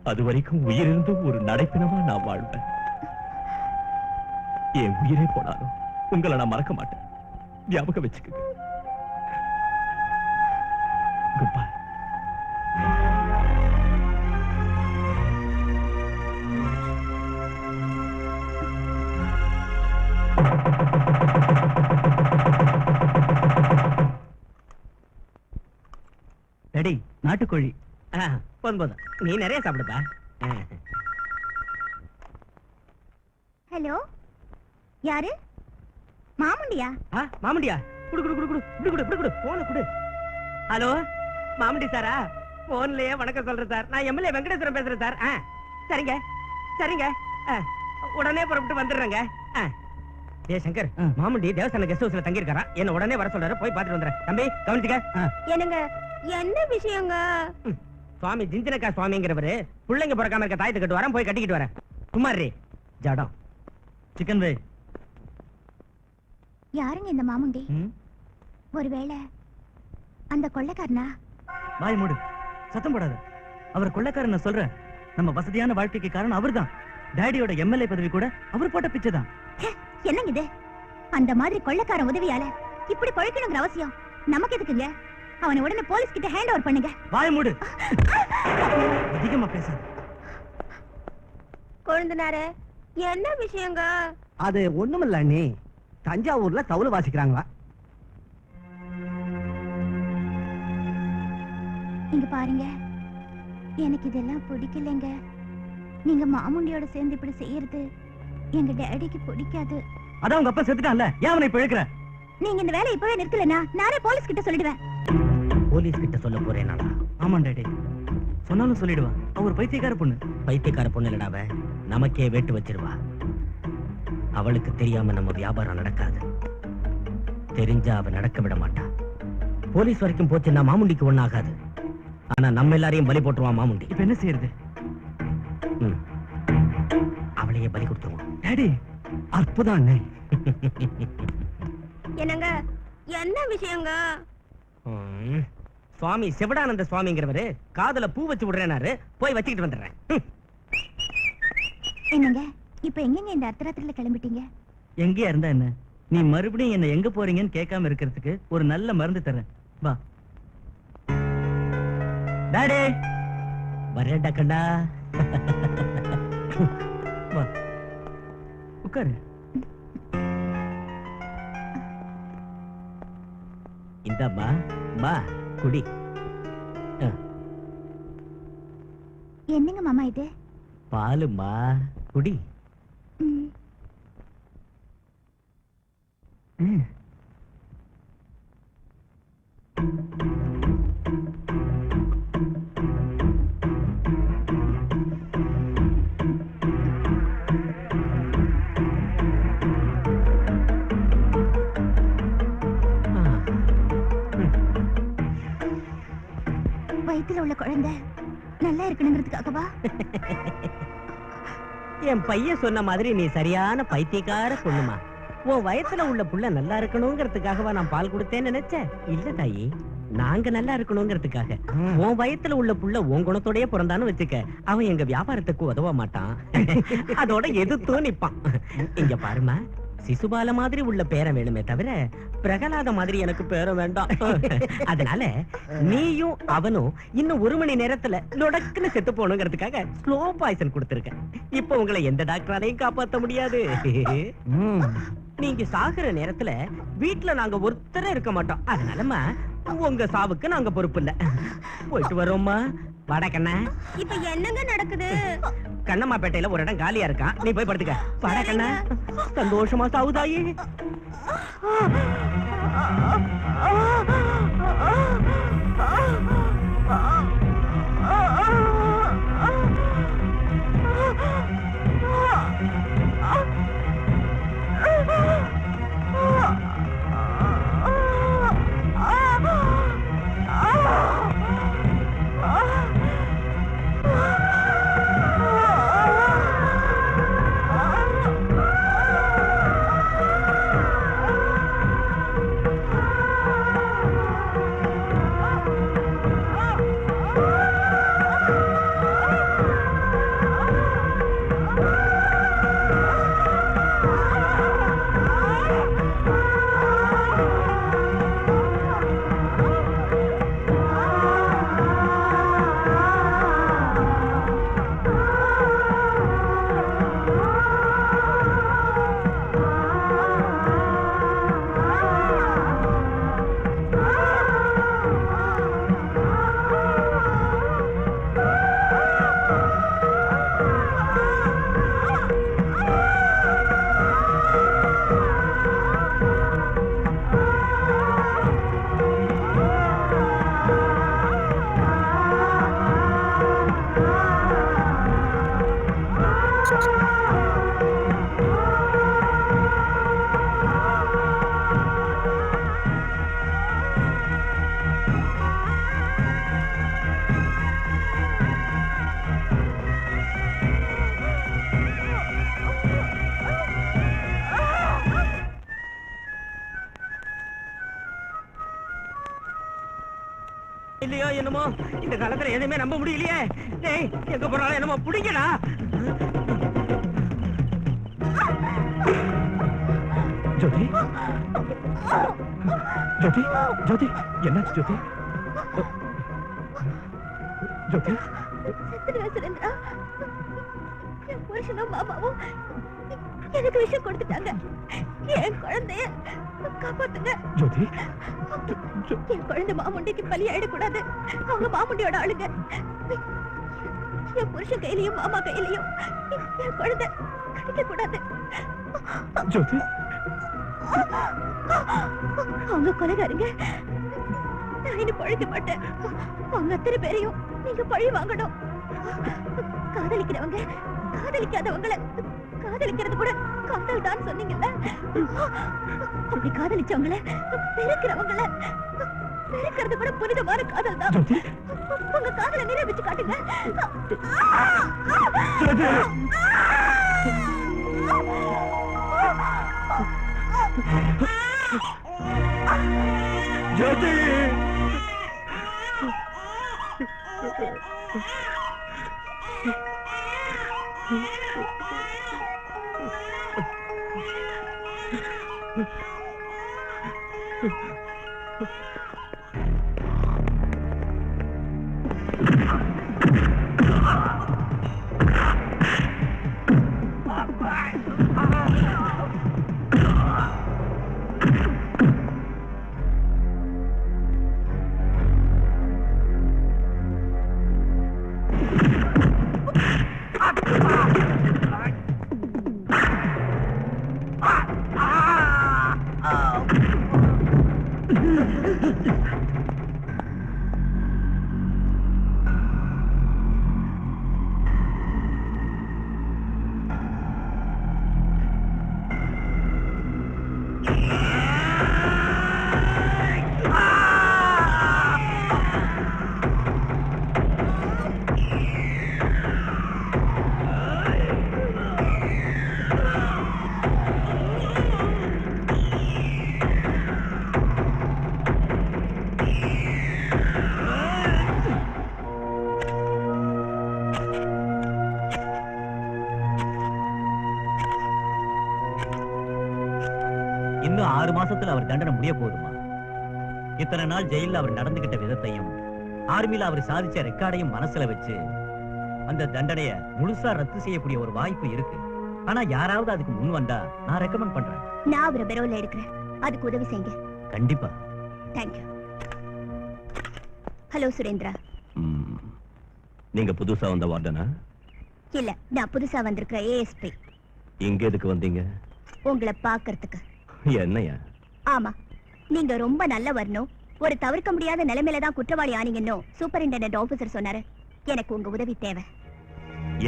அது வரைக்கும் உயிரிருந்து ஒரு நடைப்பினமா நான் வாழ்வேன் என் உயிரே போனாலும் உங்களை நான் மறக்க மாட்டேன் ஞாபகம் வச்சுக்கோங்க குட் பை ரெடி நாட்டுக்கோழி போதும் நீ நிறைய சாப்பிடுப்பா ஹலோ யாரு? மாமுண்டியா? மாமுண்டியா? குடு குடு குடு குடு குடு குடு குடு குடு போன குடு. ஹலோ மாமுண்டி சாரா? போன்லயே வணக்கம் சொல்றேன் சார். நான் எம்எல்ஏ வெங்கடேஸ்வரன் பேசுறேன் சார். சரிங்க சரிங்க, உடனே புறப்பட்டு வந்துடுறேங்க. ஏ சங்கர், மாமுண்டி தேவஸ்தான கெஸ்ட் ஹவுஸ்ல தங்கி இருக்காரா, என்ன உடனே வர சொல்றாரு, போய் பாத்துட்டு வந்துடுறேன். தம்பி கவனிச்சுக்க. என்னங்க, என்ன விஷயங்க? சுவாமி ஜிஞ்சனக்கா சுவாமிங்கிறவரு பிள்ளைங்க பிறக்காம இருக்க தாயத்தை கட்டு வரேன், போய் கட்டிக்கிட்டு வரேன். சும்மாரி ஜடம் சிக்கன் வே. யாருங்க இந்த மாமுண்டி? ஒருவேளை அந்த கொள்ளைக்காரனா? வாய் மூடு, சத்தம் போடாத. அவர் கொள்ளைக்காரன் சொல்றேன். நம்ம வசதியான வாழ்க்கைக்கு காரணம் அவர்தான். டாடியோட எம்எல்ஏ பதவி கூட அவர் போட்ட பிச்சை தான். என்னங்க இது? அந்த மாதிரி கொள்ளைக்காரன் உதவியால இப்படி பழக்கணுங்கிற அவசியம் நமக்கு எதுக்குங்க? அவனை உடனே போலீஸ் கிட்ட ஹேண்ட் ஓவர் பண்ணுங்க. வாய் மூடு, அதிகமா பேசாத. கொழுந்தனாரே, என்ன விஷயங்க? அது ஒண்ணுமில்ல அண்ணி, தஞ்சாவூர்ல தவுல வாசிக்கிறாங்களா? இங்க பாருங்க, எனக்கு இதெல்லாம் பிடிக்கலைங்க. நீங்க மாமுண்டியோட சேர்ந்து இப்படி செய்யறது எங்க டேடிக்கு பிடிக்காது. அதான் உங்க அப்பா செத்துட்டான்ல, ஏன் அவனை இப்ப இழுக்கிற? நீங்க இந்த வேலையை இப்பவே நிறுத்தலைன்னா நானே போலீஸ் கிட்ட சொல்லிடுவேன். போலீஸ் கிட்ட சொல்ல போறேன் நானா? ஆமா டாடி, சொன்னாலும் சொல்லிடுவான். அவர் பைத்தியக்கார பொண்ணு. பைத்தியக்கார பொண்ணு இல்லடாவ, நமக்கே வேட்டு வச்சிருவா. அவளுக்கு தெரியாம நம்ம வியாபாரம் நடக்காது. தெரிஞ்சா அவ நடக்க விட மாட்டா. போலீஸ் வரைக்கும் போச்சுன்னா மாமுண்டிக்கு ஒண்ணாகாது. ஆனா நம்ம எல்லாரையும் பலி போட்டுருவான் மாமுண்டி. இப்ப என்ன செய்யறது? அவளையே பலி கொடுத்துருவான். டாடி, அற்புதம் அண்ணே. என்னங்க, என்ன விஷயங்க? சுவாமி சிவடானந்த சுவாமிங்கிறவரு காதுல பூ வச்சு விடுறேனாரு, போய் வச்சுக்கிட்டு வந்துடுறேன். என்னங்க, இப்ப எங்கங்க இந்த அர்த்தராத்திரில கிளம்பிட்டீங்க? எங்கேயா இருந்தா என்ன? நீ மறுபடியும் என்ன எங்க போறீங்கன்னு கேட்காம இருக்கிறதுக்கு ஒரு நல்ல மருந்து தரேன். வா டாடி. வரேன்டா கண்ணா. வா உட்காரு. இந்தம்மா மா குடி. என்னங்க மாமா இது? பாலுமா குடி. வயித்துல உள்ள குழந்தை நல்லா இருக்கணுங்கிறதுக்காகவா? என் பையன் சொன்ன மாதிரி நீ சரியான பைத்தியக்கார பொண்ணுமா. உன் வயசுல உள்ள புள்ள நல்லா இருக்கணுங்கிறதுக்காகவா நான் பால் கொடுத்தேன்னு நினைச்சேன். இல்ல தாயி, நாங்க நல்லா இருக்கணுங்கிறதுக்காக. உன் வயத்துல உள்ள புள்ள உன் குணத்தோடய பிறந்தான்னு வச்சுக்க, அவன் எங்க வியாபாரத்துக்கு உதவ மாட்டான். அதோட எதிர்த்தும் நிப்பான். இங்க பாருமா, சிசுபால மாதிரி உள்ள பேரை வேணுமே தவிர பிரகலாத மாதிரி எனக்கு பேரம் வேண்டாம். அதனால நீயும் அவனும் இன்னும் 1 மணி நேரத்துல லொடக்குன்னு செத்து போகணுங்கிறதுக்காக ஸ்லோ பாய்சன் கொடுத்திருக்க. இப்ப உங்களை எந்த டாக்டராலையும் காப்பாற்ற முடியாது. நீங்க சாகுற நேரத்துல வீட்டுல நாங்க ஒருத்தரே இருக்க மாட்டோம். அதனாலமா உங்க சாவுக்கு நாங்க பொறுப்பு இல்ல. போயிட்டு வரோம்மா. வாடா கண்ணா. இப்ப என்னங்க நடக்குது? கண்ணம்மாப்பேட்டையில ஒரு இடம் காலியா இருக்கான், நீ போய் படுத்துக்க. வாடா கண்ணா. சந்தோஷமா சாவுதாயி. இல்லையோ என்னமோ இந்த காலத்துல எதுவுமே நம்ப முடியலையே. டேய் எங்க போறாலும் என்னமோ பிடிக்கடா. ஜோதி ஜோதி ஜோதி என்னாச்சு ஜோதி? ஜோதி செத்துடுவேன் சுரேந்திரா. என் புருஷனும் மாமாவும் எனக்கு விஷயம் கொடுத்துட்டாங்க. என் குழந்தைய காப்பாத்துங்க. ஜோதி என் குழந்தை மாமுண்டிக்கு பலி ஆயிடக்கூடாது. அவங்க மாமுண்டியோட ஆளுங்க. என் புருஷன் கையிலையும் மாமா கையிலையும் என் குழந்தை கிடைக்க கூடாது. ஜோதி அவங்க கொலைகாரங்க. நான் இனி பழிக்க மாட்டேன். அவங்க அத்தனை பேரையும் நீங்க பழி வாங்கணும். காதலிக்கிறவங்க காதலிக்காதவங்கள காதலிக்கிறது கூட காதல் தான் சொன்னீங்கல்ல. அப்படி காதலிச்சவங்கள பெருக்கிறவங்கள பெருக்கிறது கூட புனிதமான காதல் தான். உங்க காதலை நிரூபிச்சு காட்டுங்க. ஜோதி இன்னும் 6 மாசத்துல அவர் தண்டனை முடிய போகுதுமா? இத்தனை நாள் ஜெயில அவர் நடந்துகிட்ட விதத்தையும் ஆர்மில அவர் சாதிச்ச ரெக்கார்டையும் மனசுல வச்சு அந்த தண்டனைய முழுசா ரத்து செய்யக்கூடிய ஒரு வாய்ப்பு இருக்கு. ஆனா யாராவது அதுக்கு முன் வந்தா நான் ரெக்கமெண்ட் பண்றேன். நான் அவரை பெரோல எடுக்கிறேன். அதுக்கு உதவி செய்யுங்க. கண்டிப்பா. தேங்க்யூ. ஹலோ சுரேந்திரா. நீங்க புதுசா வந்த வார்டனா? இல்ல, நான் புதுசா வந்திருக்கிற ஏஎஸ்பி. இங்க எதுக்கு வந்தீங்க? உங்களை பாக்குறதுக்கு. என்னையா? ஆமா, நீங்க ரொம்ப நல்ல வரணும். ஒரு தவிர்க்க முடியாத நிலைமையில தான் குற்றவாளி ஆனீங்கன்னு சூப்பரிண்டெண்டன்ட் ஆபீசர் சொன்னாரு. எனக்கு உங்க உதவி தேவை.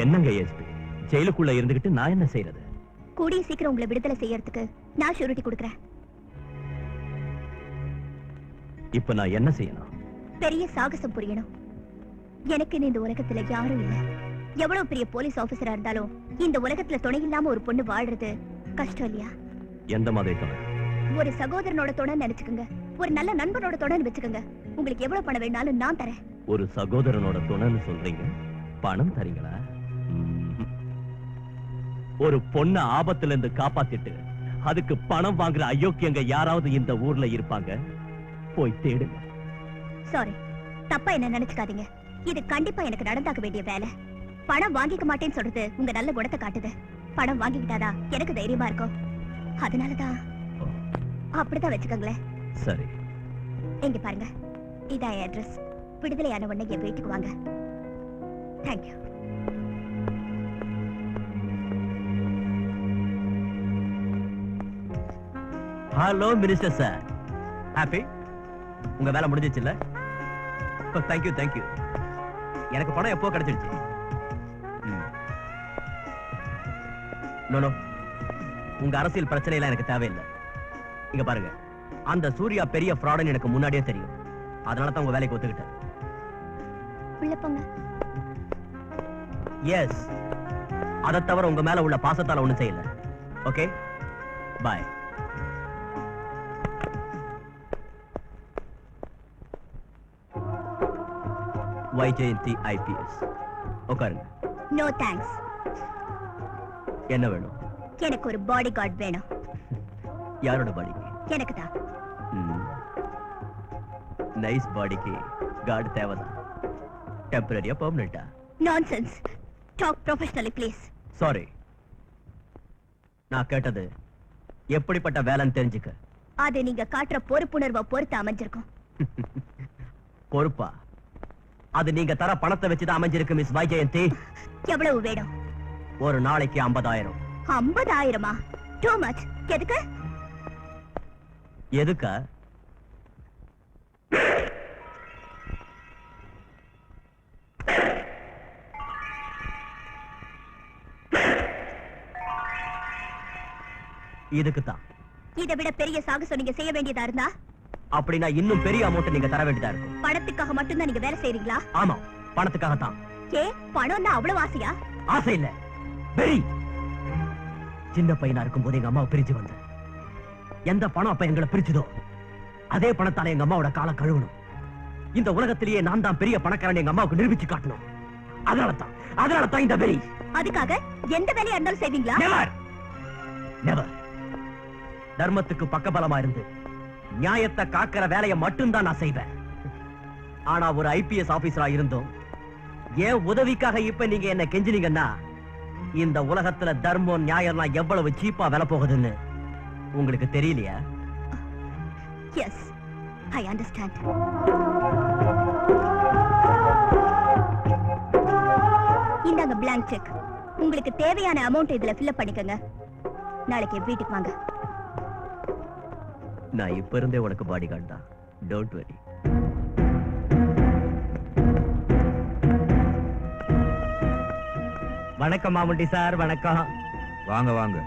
என்னங்க ஏஎஸ்பி, ஜெயிலுக்குள்ள இருந்துகிட்டு நான் என்ன செய்யறது? கூடிய சீக்கிரம் உங்களை விடுதலை செய்யறதுக்கு நான் ஷூரிட்டி கொடுக்கறேன். இப்ப நான் என்ன செய்யணும்? பெரிய சாகசம் புரியணும். எனக்கு இந்த உலகத்துல யாரும் இல்ல. எவ்வளவு பெரிய போலீஸ் ஆபீசரா இருந்தாலும் இந்த உலகத்துல துணை இல்லாம ஒரு பொண்ணு வாழ்றது கஷ்டம் இல்லையா? எந்த மாதிரி துணை? ஒரு சகோதரனோட துணை நினைச்சுக்கோங்க. ஒரு நல்ல நண்பனோட துணை வச்சுக்கோங்க. உங்களுக்கு எவ்வளவு பணம் வேணாலும் நான் தரேன். ஒரு சகோதரனோட துணைன்னு சொல்றீங்க, பணம் தரீங்களா? ஒரு பொண்ண ஆபத்துல இருந்து காப்பாத்திட்டு அதுக்கு பணம் வாங்குற அயோக்கியங்க யாராவது இந்த ஊர்ல இருப்பாங்க? போய் தேடுங்க. சாரி, தப்பா என்ன நினைச்சுக்காதீங்க. இது கண்டிப்பா எனக்கு நடந்தாக்க வேண்டிய வேலை. பணம் வாங்கிக்க மாட்டேன்னு சொல்றது உங்க நல்ல குணத்தை காட்டுது. பணம் வாங்கிக்கிட்டாதான் எனக்கு தைரியமா இருக்கும். அதனாலதான் அப்படிதான் வச்சுக்கோங்களேன். சரி, இங்க பாருங்க, இதான் அட்ரஸ். விடுதலையான உடனே என் வீட்டுக்கு வாங்க. Thank you. Hello minister sir. Happy? உங்க வேலை முடிஞ்சிச்சு இல்ல? Thank you thank you. எனக்கு பணம் எப்போ கிடைச்சிருச்சு. நோ நோ, உங்க அரசியல் பிரச்சனை எல்லாம் எனக்கு தேவையில்லை. இங்க பாருங்க, அந்த சூர்யா பெரிய ஃப்ராடுன்னு எனக்கு முன்னாடியே தெரியும். அதனால தான் உங்க வேலைக்கு ஒத்துக்கிட்டேன். உள்ள போங்க. எஸ், அதை தவிர உங்க மேல உள்ள பாசத்தால ஒண்ணும் செய்யல. Okay, bye. வைஜெயந்தி ஐபிஎஸ். உட்காருங்க. No thanks. என்ன வேணும்? எனக்கு ஒரு பாடி கார்டு வேணும். யாரோட பாடிக்கு? எனக்கு தான். நைஸ் பாடிக்கு கார்டு தேவைதான். டெம்பரரியா பெர்மனண்டா? Nonsense. Talk professionally please. Sorry, நான் கேட்டது எப்படிப்பட்ட வேலைன்னு தெரிஞ்சுக்க. அது நீங்க காட்டுற பொறுப்புணர்வை பொறுத்து அமைஞ்சிருக்கும். பொறுப்பா? அது நீங்க தர பணத்தை வச்சுதான் அமைஞ்சிருக்கு மிஸ் வைஜெயந்தி. எவ்வளவு வேணும்? ஒரு நாளைக்கு 50,000. 50,000-மா? Too much. எதுக்கு? எதுக்கா? இதுக்குத்தான். இதை விட பெரிய சாகசம் நீங்க செய்ய வேண்டியதா இருந்தா? அப்படின்னா இன்னும் பெரிய அமௌண்ட் நீங்க தர வேண்டியதா இருக்கும். பணத்துக்காக மட்டும்தான் நீங்க வேலை செய்றீங்களா? ஆமா, பணத்துக்காகத்தான். ஏ, பணம்னா அவ்வளவு ஆசையா? ஆசை இல்ல, வெறி. சின்ன பையனா இருக்கும் போது எங்க அம்மாவை பிரிச்சு வந்த எந்த பணம் அப்ப எங்களை பிரிச்சுதோ அதே பணத்தால எங்க அம்மாவோட காலை கழுவணும். இந்த உலகத்திலேயே நான் தான் பெரிய பணக்காரன் எங்க அம்மாவுக்கு நிரூபிச்சு காட்டணும். அதனாலதான் இந்த வெறி. அதுக்காக எந்த வேலையா இருந்தாலும் செய்வீங்களா? Never never. தர்மத்துக்கு பக்கபலமா இருந்து நியாயத்தை காக்கிற வேலையை மட்டும்தான் நான் செய்வேன். ஆனா ஒரு ஐபிஎஸ் ஆபீசரா இருந்தோம் ஏன் உதவிக்காக இப்ப நீங்க என்ன கெஞ்சினீங்கன்னா இந்த உலகத்துல தர்மம் நியாயம்லாம் எவ்வளவு சீப்பா விலை போகுதுன்னு உங்களுக்கு தெரியலையா? Yes, I understand. இந்தாங்க blank செக். உங்களுக்கு தேவையான அமௌண்ட் இதுல ஃபில் அப் பண்ணிக்கங்க. நாளைக்கு வீட்டுக்கு வாங்க. நான் இப்ப இருந்தே உனக்கு பாடி கார்டு தான். Don't worry. வணக்கம் மாமுண்டி சார். வணக்கம். வாங்க வாங்க.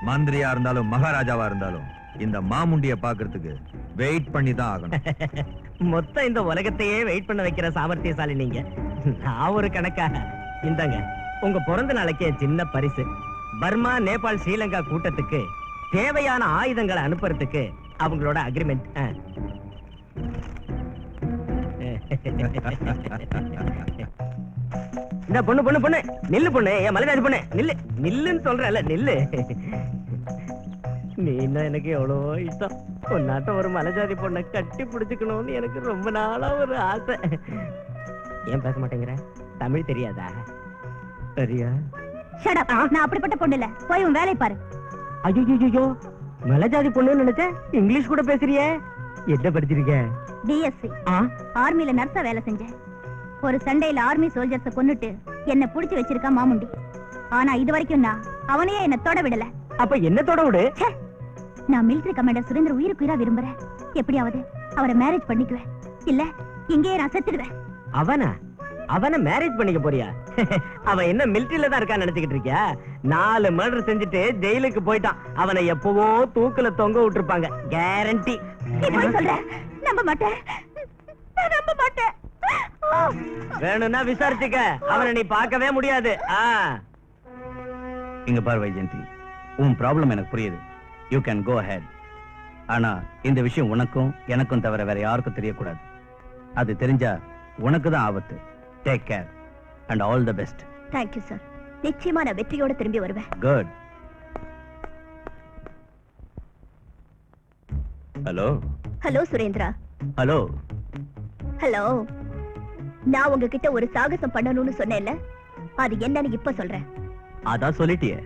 மந்திரியா இருந்தாலும் மகாராஜாவா இருந்தாலும் இந்த மாமுண்டிய பாக்குறதுக்கு வெயிட் பண்ணி தான் ஆகணும். மொத்தம் இந்த உலகத்தையே வெயிட் பண்ண வைக்கிற சாமர்த்தியசாலி நீங்க. நான் ஒரு கணக்காக. இந்தாங்க உங்க பிறந்த நாளைக்கு சின்ன பரிசு. பர்மா, நேபாள், ஸ்ரீலங்கா கூட்டத்துக்கு தேவையான ஆயுதங்களை அனுப்புறதுக்கு அவங்களோட அக்ரிமெண்ட். இந்த பொண்ணு பொண்ணு பொண்ணு நில்லு பொண்ணு. என் மலைராஜ் பொண்ணு நில்லு. நில்லுன்னு சொல்றல, நில்லு. நீ என்ன எனக்கு எவ்வளவோ இஷ்டம். பொண்ணாட்ட ஒரு மலைஜாதி பொண்ணை கட்டி பிடிச்சுக்கணும்னு எனக்கு ரொம்ப நாளா ஒரு ஆசை. ஏன் பேச மாட்டேங்கிற? தமிழ் தெரியாதா? சரியா? Shut up. நான் அப்படிப்பட்ட பொண்ணு இல்ல. போய் உன் வேலையை பாரு. ஐயோ, மலைஜாதி பொண்ணுன்னு நினைச்சேன். இங்கிலீஷ் கூட பேசுறியே. என்ன படிச்சிருக்க? டிஎஸ்சி. ஆர்மில நர்ஸா வேலை செஞ்சேன். ஒரு சண்டையில ஆர்மி சோல்ஜர்ஸ கொன்னுட்டு என்ன புடிச்சு வச்சிருக்கா மாமுண்டி. ஆனா இது வரைக்கும் நான் அவனையே என்ன தொட விடல. அப்ப என்ன தொட விடு? நான் மிலிட்டரி கமாண்டர் சுரேந்திர உயிருக்கு உயிரா விரும்புறேன். எப்படியாவது அவரை மேரேஜ் பண்ணிக்குவேன். இல்ல இங்கேயே நான் செத்துடுவேன். அவனை மேரேஜ் பண்ணிக்க போறியா? அவன் என்ன மிலிட்டரியில தான் இருக்கான்னு நினைச்சுக்கிட்டு இருக்கியா? 4 மர்டர் செஞ்சுட்டு ஜெயிலுக்கு போயிட்டான். அவனை எப்பவோ தூக்குல தொங்க விட்டுருப்பாங்க. கேரண்டி. நீ போய் சொல்ற. நம்ப மாட்டேன். நான் நம்ப மாட்டேன். வேணும்னா விசாரிச்சுக்க. அவனை நீ பார்க்கவே முடியாது. இங்க பார் வைஜெயந்தி, உன் ப்ராப்ளம் எனக்கு புரியுது. You can go ahead. ஆனா இந்த விஷயம் உனக்கும் எனக்கும் தவிர வேற யாருக்கும் தெரியக்கூடாது. அது தெரிஞ்சா உனக்கு தான் ஆபத்து. Take care and all the best. Thank you sir. நிச்சயமா நான் வெற்றியோட திரும்பி வருவேன். Good. Hello. Hello Surendra. Hello. Hello. நான் உங்ககிட்ட ஒரு சாகசம் பண்ணணும்னு சொன்னேன்ல, அது என்னன்னு இப்ப சொல்றேன். அதான் சொல்லிட்டியே.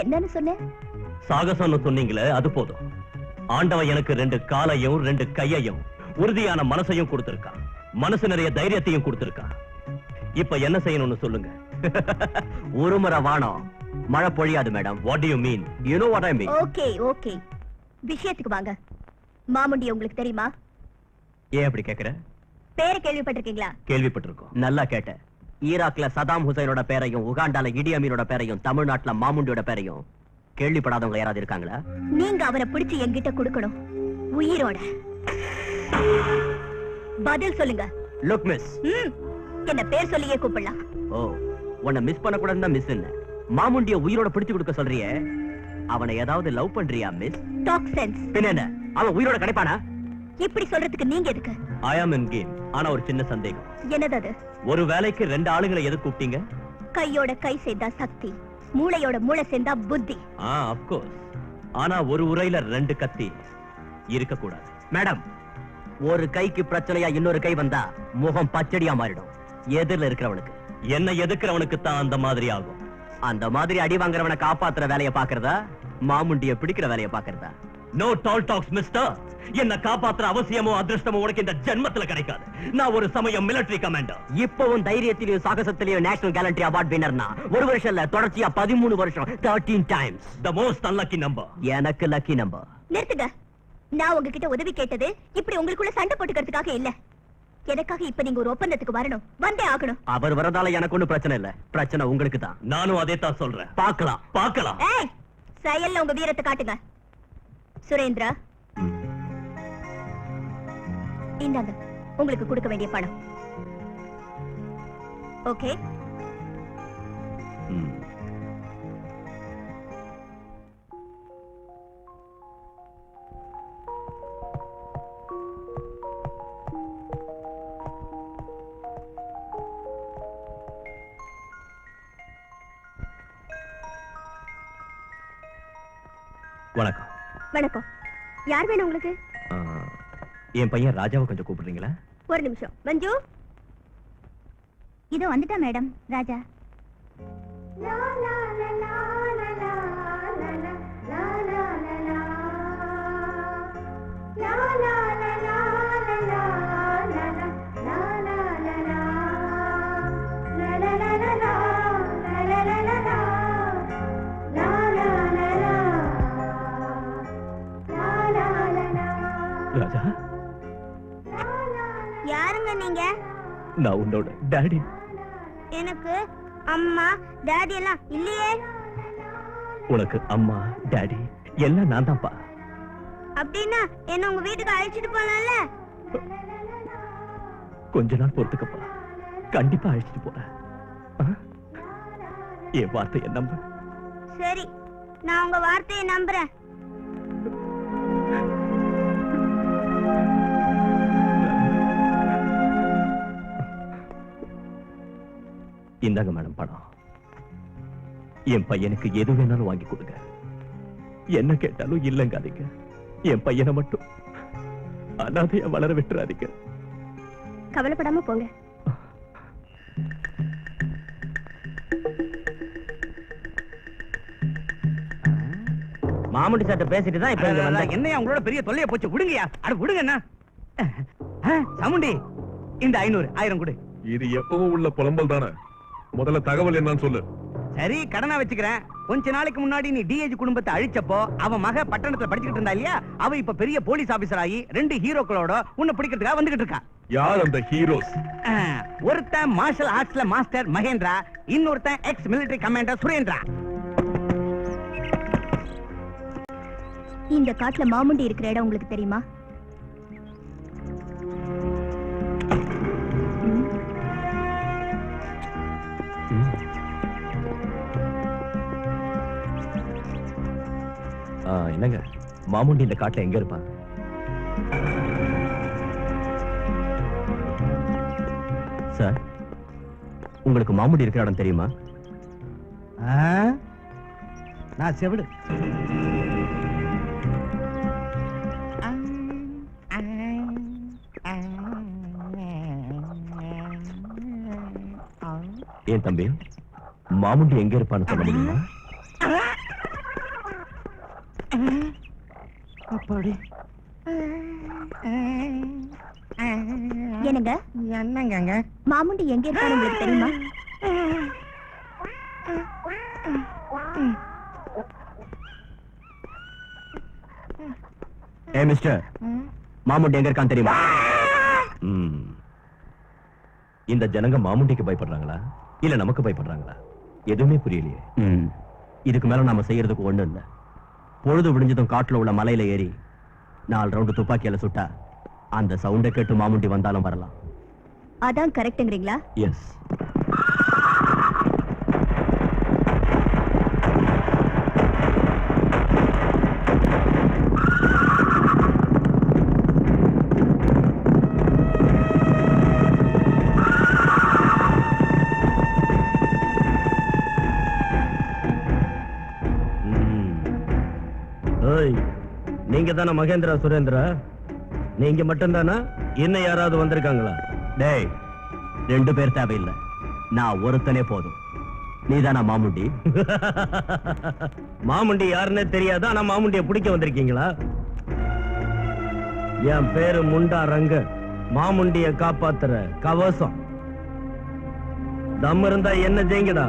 என்னன்னு சொன்னேன்? சாகசம்னு சொன்னீங்களே, அது போதும். ஆண்டவன் எனக்கு 2 காலையும் 2 கையையும் உறுதியான மனசையும் கொடுத்திருக்கான். மனசு நிறைய தைரியத்தையும் கொடுத்திருக்கான். இப்ப என்ன செய்யணும்னு சொல்லுங்க. ஒரு முறை வானம் மழை பொழியாது madam. What do you mean? You know what I mean. Okay okay, விஷயத்துக்கு வாங்க. மாமுண்டி உங்களுக்கு தெரியுமா? ஏன் அப்படி கேக்குற? பேரை கேள்விப்பட்டிருக்கீங்களா? கேள்விப்பட்டிருக்கோம். நல்லா கேட்ட. ஈராக்ல சதாம் ஹுசைனோட பேரையும், உகாண்டால இடி அமீனோட பேரையும், தமிழ்நாட்டுல மாமுண்டியோட பேரையும் கேள்விப்படாதவங்க யாராவது இருக்காங்களா? நீங்க அவரை பிடிச்சு என்கிட்ட கொடுக்கணும், உயிரோட. பதில் சொல்லுங்க. Look miss. என்ன பேர் சொல்லியே கூப்பிடலாம். ஓ, உன்னை மிஸ் பண்ண கூடாதுன்னா மிஸ் இல்ல. மாமுண்டிய உயிரோட பிடிச்சு கொடுக்க சொல்றியே, அவனை ஏதாவது லவ் பண்றியா மிஸ்? Talk sense. பின்ன என்ன, அவன் உயிரோட கிடைப்பானா? இப்படி சொல்றதுக்கு நீங்க எதுக்கு? ஐ ஆம் இன் கேம். ஆனா ஒரு சின்ன சந்தேகம். என்னது அது? ஒரு வேலைக்கு 2 ஆளுங்களை எது கூப்பிட்டீங்க? கையோட கை சேர்ந்தா சக்தி, மூளையோட மூளை சேர்ந்தா புத்தி. Of course. ஆனா ஒரு உரையில 2 கத்தி இருக்க கூடாது. மேடம், ஒரு கைக்கு பிரச்சனையா இன்னொரு கை வந்தா முகம் பச்சடியா மாறிடும். எதிரில இருக்கிறவனுக்கு, என்ன எதுக்குறவனுக்கு தான் அந்த மாதிரி ஆகும். அந்த மாதிரி அடி வாங்குறவனை காப்பாத்துற வேலையை பாக்குறதா, மாமுண்டிய பிடிக்கிற வேலையை பாக்குறதா? நோ டால் டாக்ஸ் மிஸ்டர். என்ன காப்பாத்துற அவசியமோ அதிர்ஷ்டமோ உனக்கு இந்த ஜென்மத்துல கிடைக்காது. நான் ஒரு சமயம் மிலிட்டரி கமாண்டர். இப்பவும் தைரியத்திலயும் சாகசத்திலயும் நேஷனல் கேலண்டரி அவார்ட் வின்னர்னா ஒரு வருஷம் இல்ல, தொடர்ச்சியா 13 வருஷம், 13 times. The most unlucky number. எனக்கு லக்கி நம்பர். நிறுத்துங்க. நான் உங்ககிட்ட உதவி கேட்டது இப்படி உங்களுக்குள்ள சண்டை போட்டுக்கிறதுக்காக இல்ல. எனக்காக இப்ப நீங்க ஒரு ஒப்பந்தத்துக்கு வரணும், வந்தே ஆகணும். அவர் வரதால எனக்கு ஒண்ணும் பிரச்சனை இல்ல. பிரச்சனை உங்களுக்கு தான். நானும் அதே தான் சொல்றேன். பார்க்கலாம். ஏய், செயல்ல உங்க வீரத்தை காட்டுங்க. சுரேந்திரா, இந்தாங்க உங்களுக்கு கொடுக்க வேண்டிய பணம். ஓகே? வணக்கம். வணக்கம். யார் வேணும் உங்களுக்கு? என் பையன் ராஜாவை கொஞ்சம் கூப்பிடுறீங்களா? ஒரு நிமிஷம். மஞ்சு, இதோ வந்துட்டா மேடம். ராஜா. ராஜா, யாருங்க நீங்க? நான் உன்னோட டாடி. எனக்கு அம்மா டாடி எல்லாம் இல்லையே. உனக்கு அம்மா டாடி எல்லாம் நான் தான்ப்பா. அப்படின்னா என்ன உங்க வீட்டுக்கு அழைச்சிட்டு போனால? கொஞ்ச நாள் பொறுத்துக்கப்பா, கண்டிப்பா அழைச்சிட்டு போறேன். என் வார்த்தையை நம்பு. சரி, நான் உங்க வார்த்தையை நம்புறேன். இந்தாங்க மேடம் பணம். என் பையனுக்கு எது வேணாலும் வாங்கி கொடுங்க. என்ன கேட்டாலும் இல்லங்காதீங்க. என் பையனை மட்டும் அனாதையா வளர விட்டுறாதீங்க. கவலைப்படாம போங்க. மாமுண்டி சார்ட்ட பேசிட்டு தான் இப்ப இங்க வந்தேன். என்னையா உங்களோட பெரிய தொல்லைய போச்சு? விடுங்கயா. அட விடுங்க. என்ன சாமுண்டி, இந்த 500 1000 கொடு. இது எப்பவும் உள்ள புலம்பல் தானே. முதல்ல தகவல் என்னன்னு சொல்லு. சரி, கடனா வச்சுக்கிறேன். கொஞ்ச நாளைக்கு முன்னாடி நீ டிஏஜி குடும்பத்தை அழிச்சப்போ அவன் மக பட்டணத்துல படிச்சுக்கிட்டு இருந்தா இல்லையா, அவ இப்ப பெரிய போலீஸ் ஆபீசர் ஆகி 2 ஹீரோக்களோட உன்னை பிடிக்கிறதுக்காக வந்துகிட்டு இருக்கா. யார் அந்த ஹீரோஸ்? ஒருத்தன் மார்ஷல் ஆர்ட்ஸ்ல மாஸ்டர் மகேந்திரா, இன்னொருத்தன் எக்ஸ் மிலிட்டரி கமாண்டர் சுரேந்திரா. இந்த காட்டுல மாமுண்டி இருக்கிற இடம் உங்களுக்கு தெரியுமா? என்னங்க, மாமுண்டி இந்த காட்டுல எங்க இருப்பான்? சார், உங்களுக்கு மாமுண்டி இருக்கிற இடம் தெரியுமா? நான் செவிடு. ஏன் தம்பி, மாமுண்டி எங்க இருப்பான்னு சொல்ல முடியுமா? என்னங்க என்னங்க மாமுண்டி எங்க இருப்பாரு உங்களுக்கு தெரியுமா? மிஸ்டர், மாமுண்டி எங்க இருக்கான்னு தெரியுமா? இந்த ஜனங்க மாமுண்டிக்கு பயப்படுறாங்களா இல்ல நமக்கு பயப்படுறாங்களா? எதுவுமே புரியலையே. இதுக்கு மேல நாம செய்யறதுக்கு ஒண்ணு இல்ல. பொழுது விடிஞ்சதும் காட்டுல உள்ள மலையில ஏறி 4 ரவுண்டு துப்பாக்கியால சுட்டா அந்த சவுண்டை கேட்டு மாமுண்டி வந்தாலும் வரலாம். அதான் கரெக்ட்ங்கறீங்களா? எஸ். நீங்க தானே மகேந்திரா சுரேந்திரா? நீங்க மட்டும்தானா? இன்னும் யாராவது வந்திருக்காங்களா? டேய், 2 பேர் தேவையில்லை, நான் ஒருத்தனே போதும். நீதானா மாமுண்டி? மாமுண்டி யாருன்னு தெரியாதா? ஆனா மாமுண்டிய பிடிக்க வந்திருக்கீங்களா? என் பேரு முண்டா ரங்க, மாமுண்டிய காப்பாத்துற கவசம். தம் இருந்தா என்ன ஜெயிங்கடா.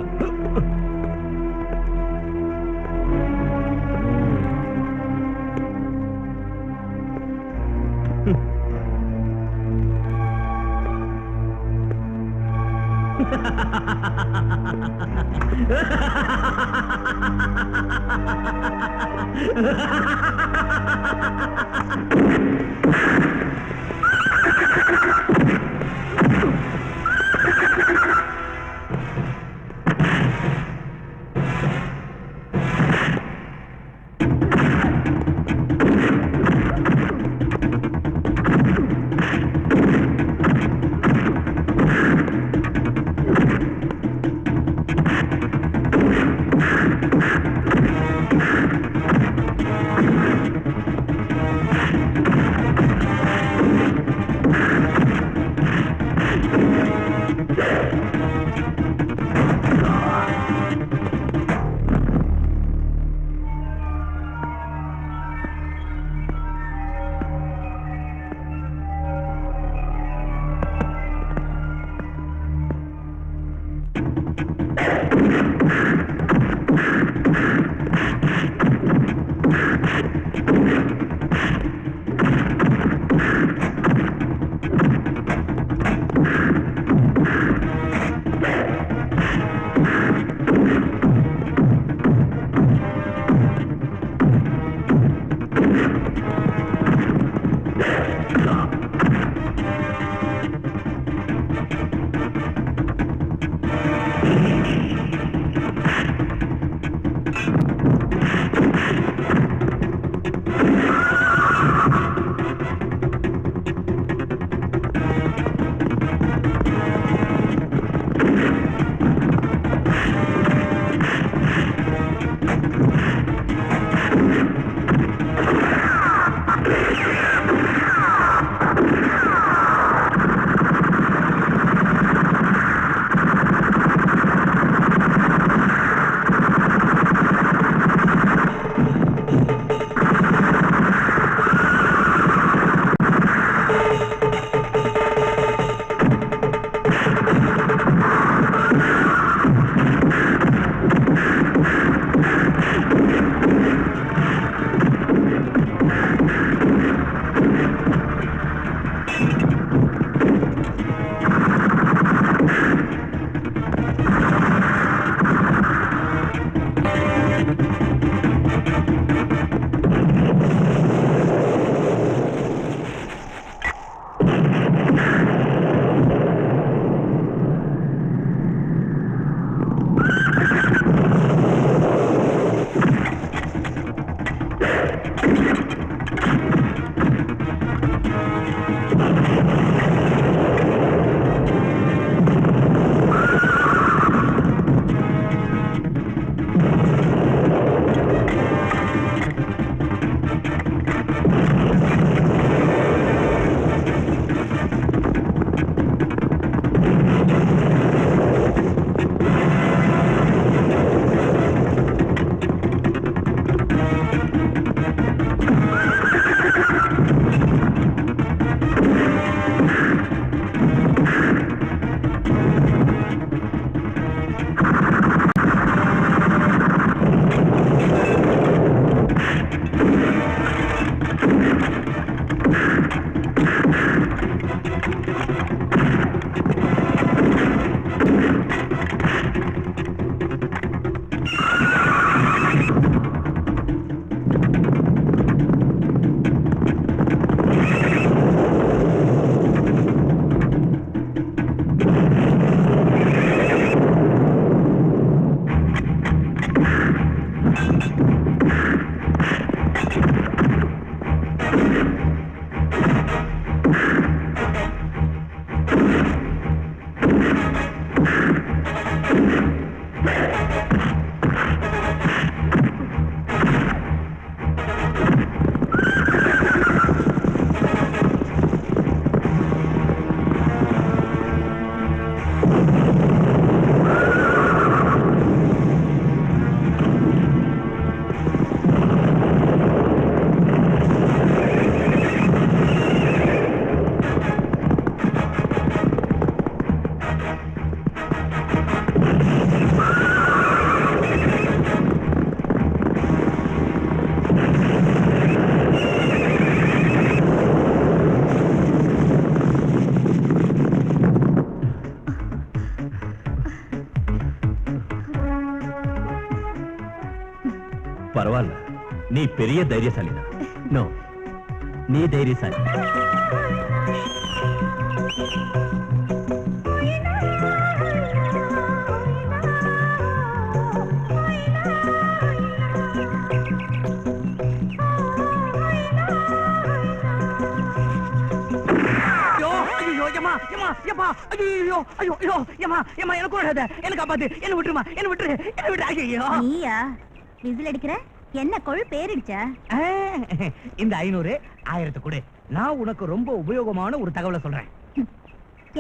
பெரிய தைரியசாலிதான். நோ, நீ தைரியசாலி. நீயா விசில் அடிக்கிற? என்ன கொழு பேரிடுச்சா? இந்த 500 1000 கொடு. நான் உனக்கு ரொம்ப உபயோகமான ஒரு தகவலை சொல்றேன்.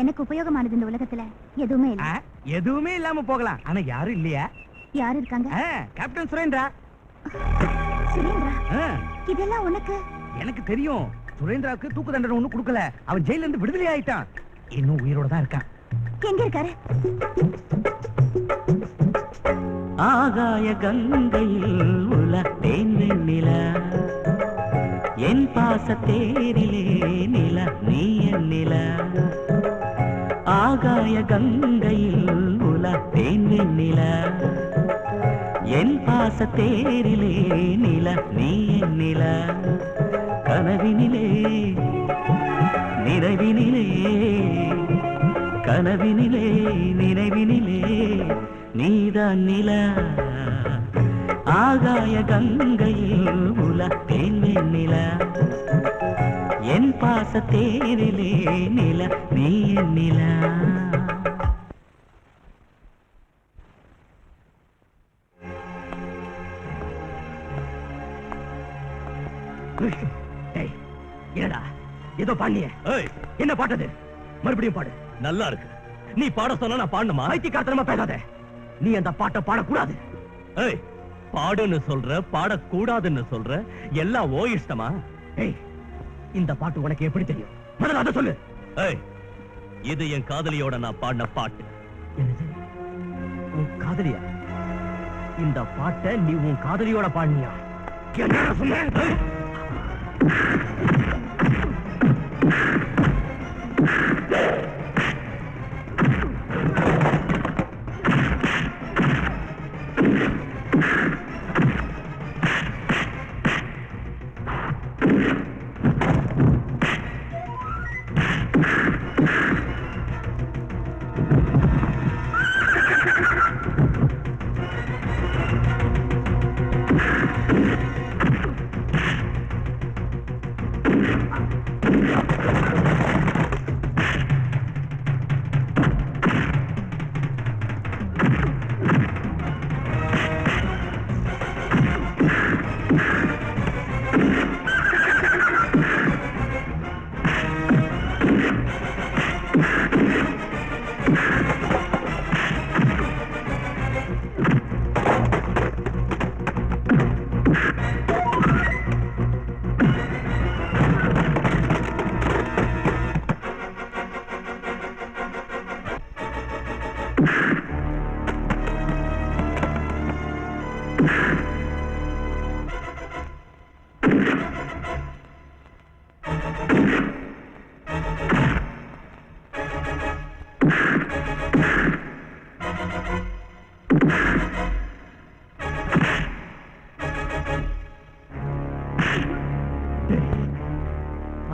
எனக்கு உபயோகமானது இந்த உலகத்துல எதுவுமே இல்ல. எதுவுமே இல்லாம போகலாம், ஆனா யாரும் இல்லையா? யாரு இருக்காங்க? கேப்டன் சுரேந்திரா. சுரேந்திரா? இதெல்லாம் உனக்கு? எனக்கு தெரியும். சுரேந்திராவுக்கு தூக்கு தண்டனை ஒண்ணும் கொடுக்கல. அவன் ஜெயில இருந்து விடுதலை ஆயிட்டான். இன்னும் உயிரோட தான் இருக்கான். எங்க இருக்காரு? ஆகாய கங்கையில் உலத்தேன் வெண்ணிலா, என் பாச தேரிலே நில நீ என் நிலா. ஆகாய கங்கையில் உலத்தேன் வெண்ணிலா, என் பாச தேரிலே நில நீ என் நிலா. கனவினிலே நினைவினிலே, கனவினிலே நினைவினிலே நீதான் நிலா. ஆகாய கங்கையில் உலத்தேன் வெண்ணிலா, என் பாச தேரிலே நில நீ என் நிலா. என்னடா ஏதோ பாண்டிய? என்ன பாட்டது? மறுபடியும் பாடு. நல்லா இருக்கு. நீ பாட சொன்னா நான் பாடணுமா? ஐத்தியக்காரத்தனமா பேசாத. நீ அந்த பாட்டை பாடக்கூடாது. ஏய், பாடுன்னு சொல்ற, பாடக்கூடாதுன்னு சொல்ற, எல்லாம் ஓ இஷ்டமா? ஏய், இந்த பாட்டு உனக்கு எப்படி தெரியும்? முதல்ல அதை சொல்லு. ஏய், இது என் காதலியோட நான் பாடின பாட்டு. என்னது? உன் காதலியா? இந்த பாட்டை நீ உன் காதலியோட பாடினியா? என்ன சொன்ன?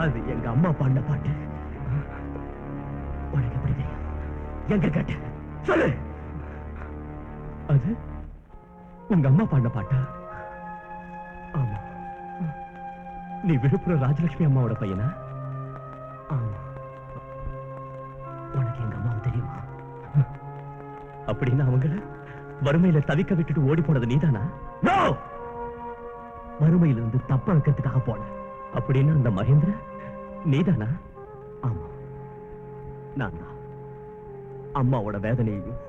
அது எங்க அம்மா பாடின பாட்டு. உனக்கு எப்படி தெரியும்? எங்க கேட்ட சொல்லு. அது உங்க அம்மா பாடின பாட்டா? ஆமா. நீ விழுப்புரம் ராஜலட்சுமி அம்மாவோட பையனா? ஆமா. உனக்கு எங்க அம்மாவை தெரியுமா? அப்படின்னா அவங்கள வறுமையில தவிக்க விட்டுட்டு ஓடி போனது நீதானா? நோ, வறுமையிலிருந்து தப்ப வைக்கிறதுக்காக போன. அப்படின்னு அந்த மகேந்திர நீதானா? ஆமா, நான் தான். அம்மாவோட வேதனையையும்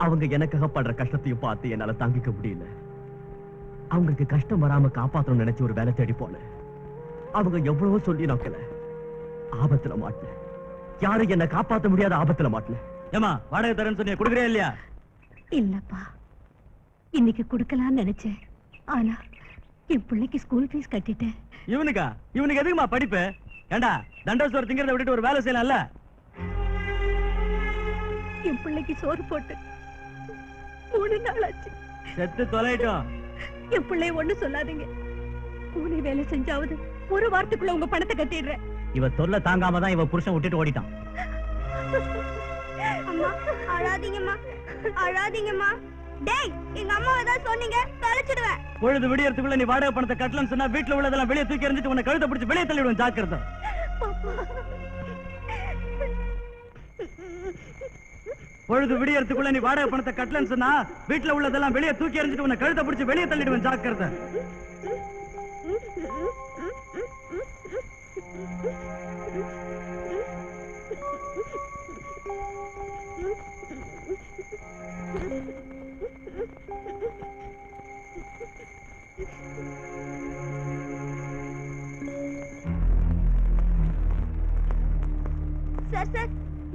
அவங்க எனக்காக படுற கஷ்டத்தையும் பார்த்து என்னால தாங்கிக்க முடியல. அவங்களுக்கு கஷ்டம் வராம காப்பாற்றணும் நினைச்சு ஒரு வேலை தேடி போன. அவங்க எவ்வளவோ சொல்லி நோக்கல. ஆபத்துல மாட்டல. யாரும் என்ன காப்பாற்ற முடியாத ஆபத்துல மாட்டல. ஏமா வாடகை தரேன்னு சொன்னிய கொடுக்குறியா இல்லையா? இல்லப்பா, இன்னைக்கு கொடுக்கலாம்னு நினைச்சேன். ஆனா என் பிள்ளைக்கு ஸ்கூல் ஃபீஸ் கட்டிட்டேன். இவனுக்கு எதுக்குமா படிப்பு? ஏண்டா தண்டோஸ்வர திங்கிறத விட்டுட்டு ஒரு வேலை செய்யலாம்ல? என் பிள்ளைக்கு சோறு போட்டு 3 நாள் ஆச்சு. செத்து தொலைட்டோம். என் பிள்ளை ஒண்ணு சொல்லாதீங்க. கூலி வேலை செஞ்சாவது ஒரு வாரத்துக்குள்ள உங்க பணத்தை கட்டிடுறேன். இவ தொல்லை தாங்காம தான் இவ புருஷன் விட்டுட்டு ஓடிட்டான். அம்மா அழாதீங்கம்மா, அழாதீங்கம்மா. டேய், எங்க அம்மா ஏதாவது சொன்னீங்க தொலைச்சிடுவேன். பொழுது விடியறதுக்குள்ள நீ வாடகை பணத்தை கட்டலன்னு சொன்னா வீட்டுல உள்ளதெல்லாம் வெளியே தூக்கி எறிஞ்சிட்டு உன்னை கழுத்தை பிடிச்சு வெளியே தள்ளிடுவேன். ஜாக்கிரதை. பொழுது விடியறதுக்குள்ள நீ வாடகை பணத்தை கட்டலன்னு சொன்னா வீட்டுல உள்ளதெல்லாம் வெளியே தூக்கி எறிஞ்சிட்டு உன்னை கழுத்தை பிடிச்சு வெளியே தள்ளிடுவேன். ஜாக்கிரதை. சார் சார்,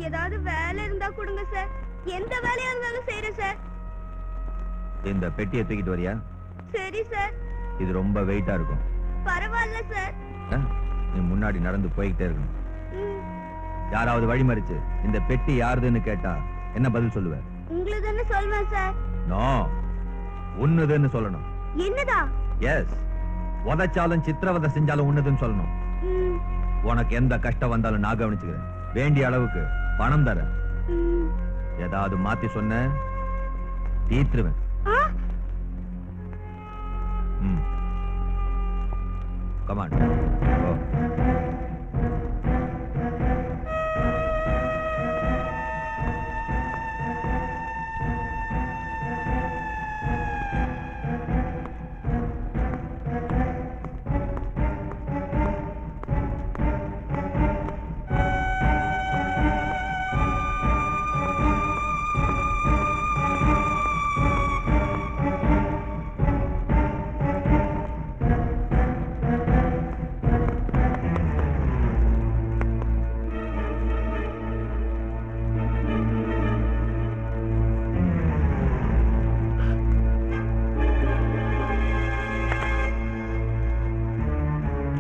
ஏதாவது வேலை இருந்தா கொடுங்க சார். எந்த வேலையா இருந்தாலும் செய்யறேன் சார். இந்த பெட்டியை தூக்கிட்டு வரியா? சரி சார். இது ரொம்ப வெயிட்டா இருக்கும். பரவாயில்ல சார். நீ முன்னாடி நடந்து போய்கிட்டே இருக்கணும். ம், யாராவது வழிமறிச்சு இந்த பெட்டி யாருதுன்னு கேட்டா என்ன பதில் சொல்லுவ? உங்களுதுன்னு சொல்வேன் சார். நோ, உன்னுதுன்னு சொல்லணும். என்னதா? எஸ், உதைச்சாலும் சித்திரவதை செஞ்சாலும் உன்னுதுன்னு சொல்லணும். ம், உனக்கு எந்த கஷ்டம் வந்தாலும் நான் கவனிச்சுக்கிறேன். வேண்டிய அளவுக்கு பணம் தரேன். ம். ஏதாவது மாத்தி சொன்ன தீத்துருவேன். ஆ? கமான்.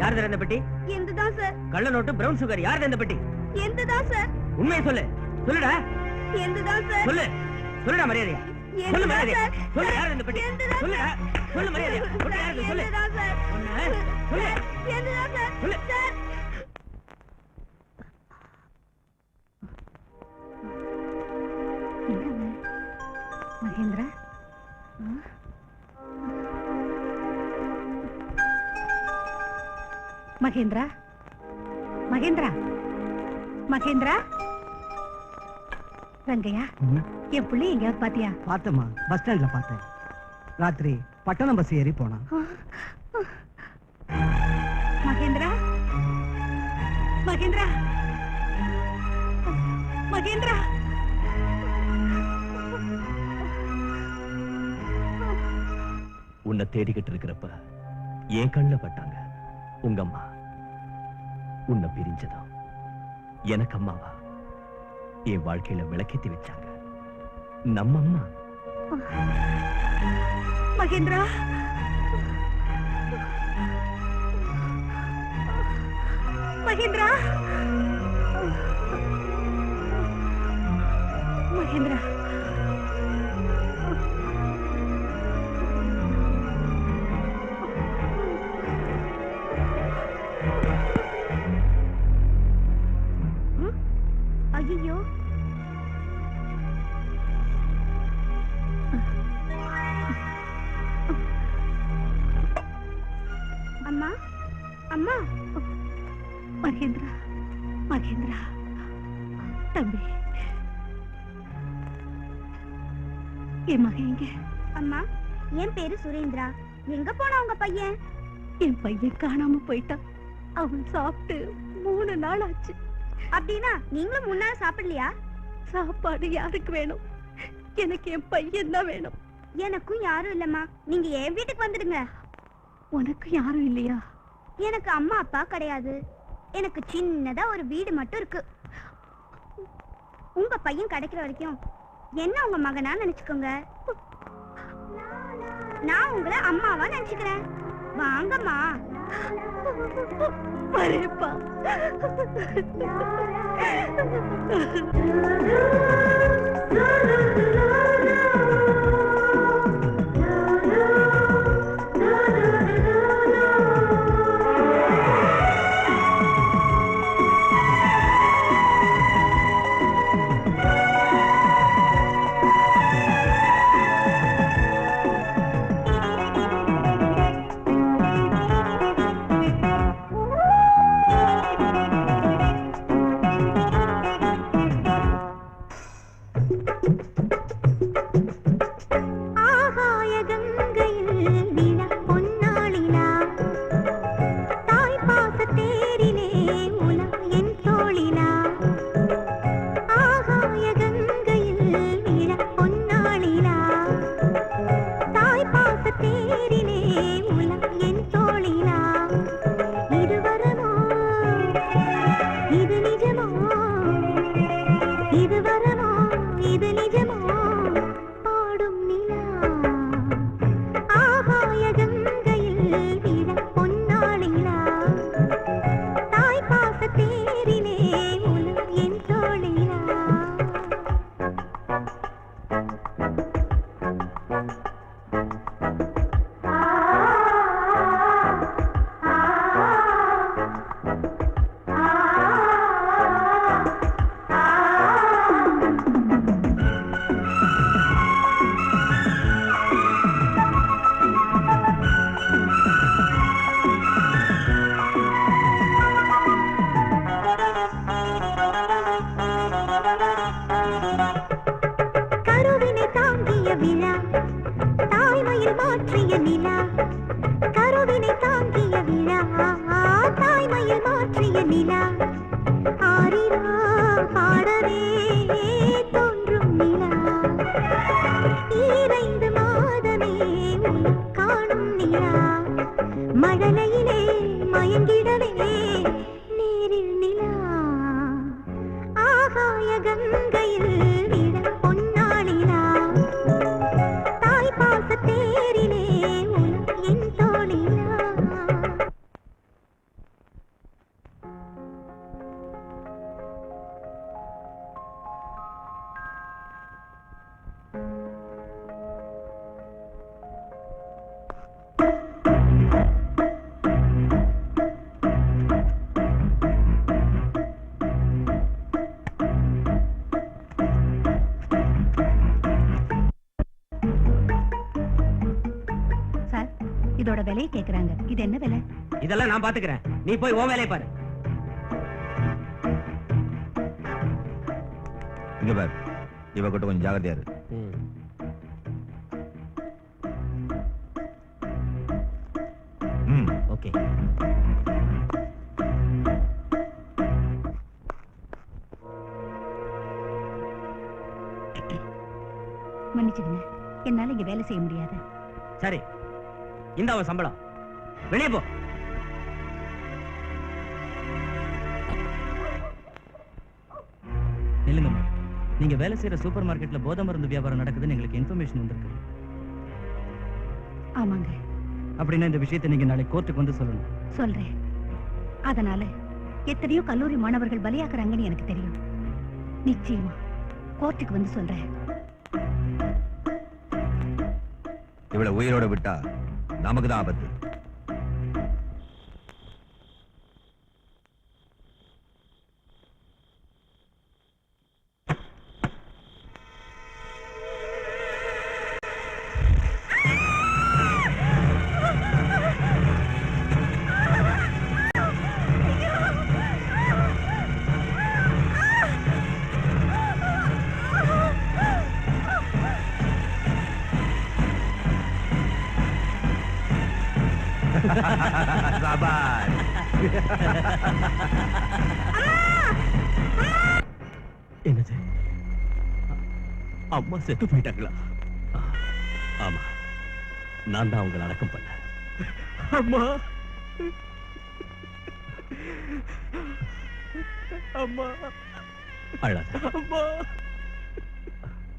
யார் இந்த பெட்டி? எந்துதான் சார். கள்ள நோட்டு, பிரவுன் சுகர். யார் இந்த பெட்டி? எந்துதான் சார். உண்மையை சொல்லு. சொல்லுடா. எந்துதான் சார். சொல்லு. சொல்லுடா மரியாதையா. சொல்லு மரியாதையா. சொல்லு யார் இந்த பெட்டி? எந்துதான் சொல்லுடா. சொல்லு மரியாதையா. சொல்லு யார் இது? சொல்லு. எந்துதான் சார். சொல்லு. எந்துதான் சார். சொல்லு. சார். மகேந்திரா, மகேந்திரா, மகேந்திரா, மகேந்திரா. ரங்கையா, என் பிள்ளை எங்கேயாவது பாத்தியா? பார்த்தமா, பஸ் ஸ்டாண்ட்ல பார்த்தேன். ராத்திரி பட்டணம் பஸ் ஏறி போனா. மகேந்திரா, மகேந்திரா, மகேந்திரா. உன்னை தேடிக்கிட்டு இருக்கிறப்ப என் கண்ணுல பட்டாங்க உங்க அம்மா. உன்னை பிரிஞ்சதும் எனக்கு அம்மாவா என் வாழ்க்கையில விளக்கேத்தி வச்சாங்க நம்ம அம்மா. மகேந்திரா, மகேந்திரா, மகேந்திரா. ஐயோ, அம்மா, அம்மா. மகேந்திரா, மகேந்திரா, தம்பி, என் மகன் எங்க? அம்மா, என் பேரு சுரேந்திரா. எங்க போனா உங்க பையன்? என் பையன் காணாம போயிட்டான். அவன் சாப்பிட்டு 3 நாள் ஆச்சு. அப்படின்னா நீங்களும் முன்னால சாப்பிடலையா? சாப்பாடு யாருக்கு வேணும்? எனக்கு என் பையன் தான் வேணும். எனக்கும் யாரும் இல்லம்மா. நீங்க என் வீட்டுக்கு வந்துடுங்க. உனக்கு யாரும் இல்லையா? எனக்கு அம்மா அப்பா கிடையாது. எனக்கு சின்னதா ஒரு வீடு மட்டும் இருக்கு. உங்க பையன் கிடைக்கிற வரைக்கும் என்ன உங்க மகனா நினைச்சுக்கோங்க. நான் உங்களை அம்மாவா நினைச்சுக்கிறேன். வாங்கம்மா. வரேப்பா. நிலா ஆரிரா பாடவே தோன்றும் நிலா ஈரைந்து மாதமே உன்னை காணும் நிலா மழலையிலே மயங்கிடவே நேரில் நிலா ஆகாய கங்கையில் விட பொன்னாளிலா தாய் பாச தேரிலே என் தோழிலா சார் இதோட விலையை கேக்குறாங்க. இது என்ன விலை? இதெல்லாம் நான் பாத்துக்கிறேன், நீ போய் உன் வேலையை பாரு. இங்க பாரு, இவ கிட்ட கொஞ்சம் ஜாகிரதையா இரு. ஓகே. மன்னிச்சுடுங்க, என்னால இங்க வேலை செய்ய முடியாது. சரி, இந்த அவன் சம்பளம். வெளியே போ. நில்லுங்க. நீங்க வேலை செய்யற சூப்பர் மார்க்கெட்ல போதை மருந்து வியாபாரம் நடக்குதுன்னு எங்களுக்கு இன்ஃபர்மேஷன் வந்திருக்கு. ஆமாங்க. அப்படின்னா இந்த விஷயத்தை நீங்க நாளைக்கு கோர்ட்டுக்கு வந்து சொல்லணும். சொல்றேன். அதனால எத்தனையோ கல்லூரி மாணவர்கள் பலியாக்குறாங்கன்னு எனக்கு தெரியும். நிச்சயமா கோர்ட்டுக்கு வந்து சொல்றேன். இவளை உயிரோட விட்டா நமக்கு தான் ஆபத்து. என்னது, அம்மா செத்து போயிட்டாங்களா? ஆமா, நான் தான் அவங்களை அடக்கம் பண்ணேன். அம்மா, அம்மா, அழாத அம்மா,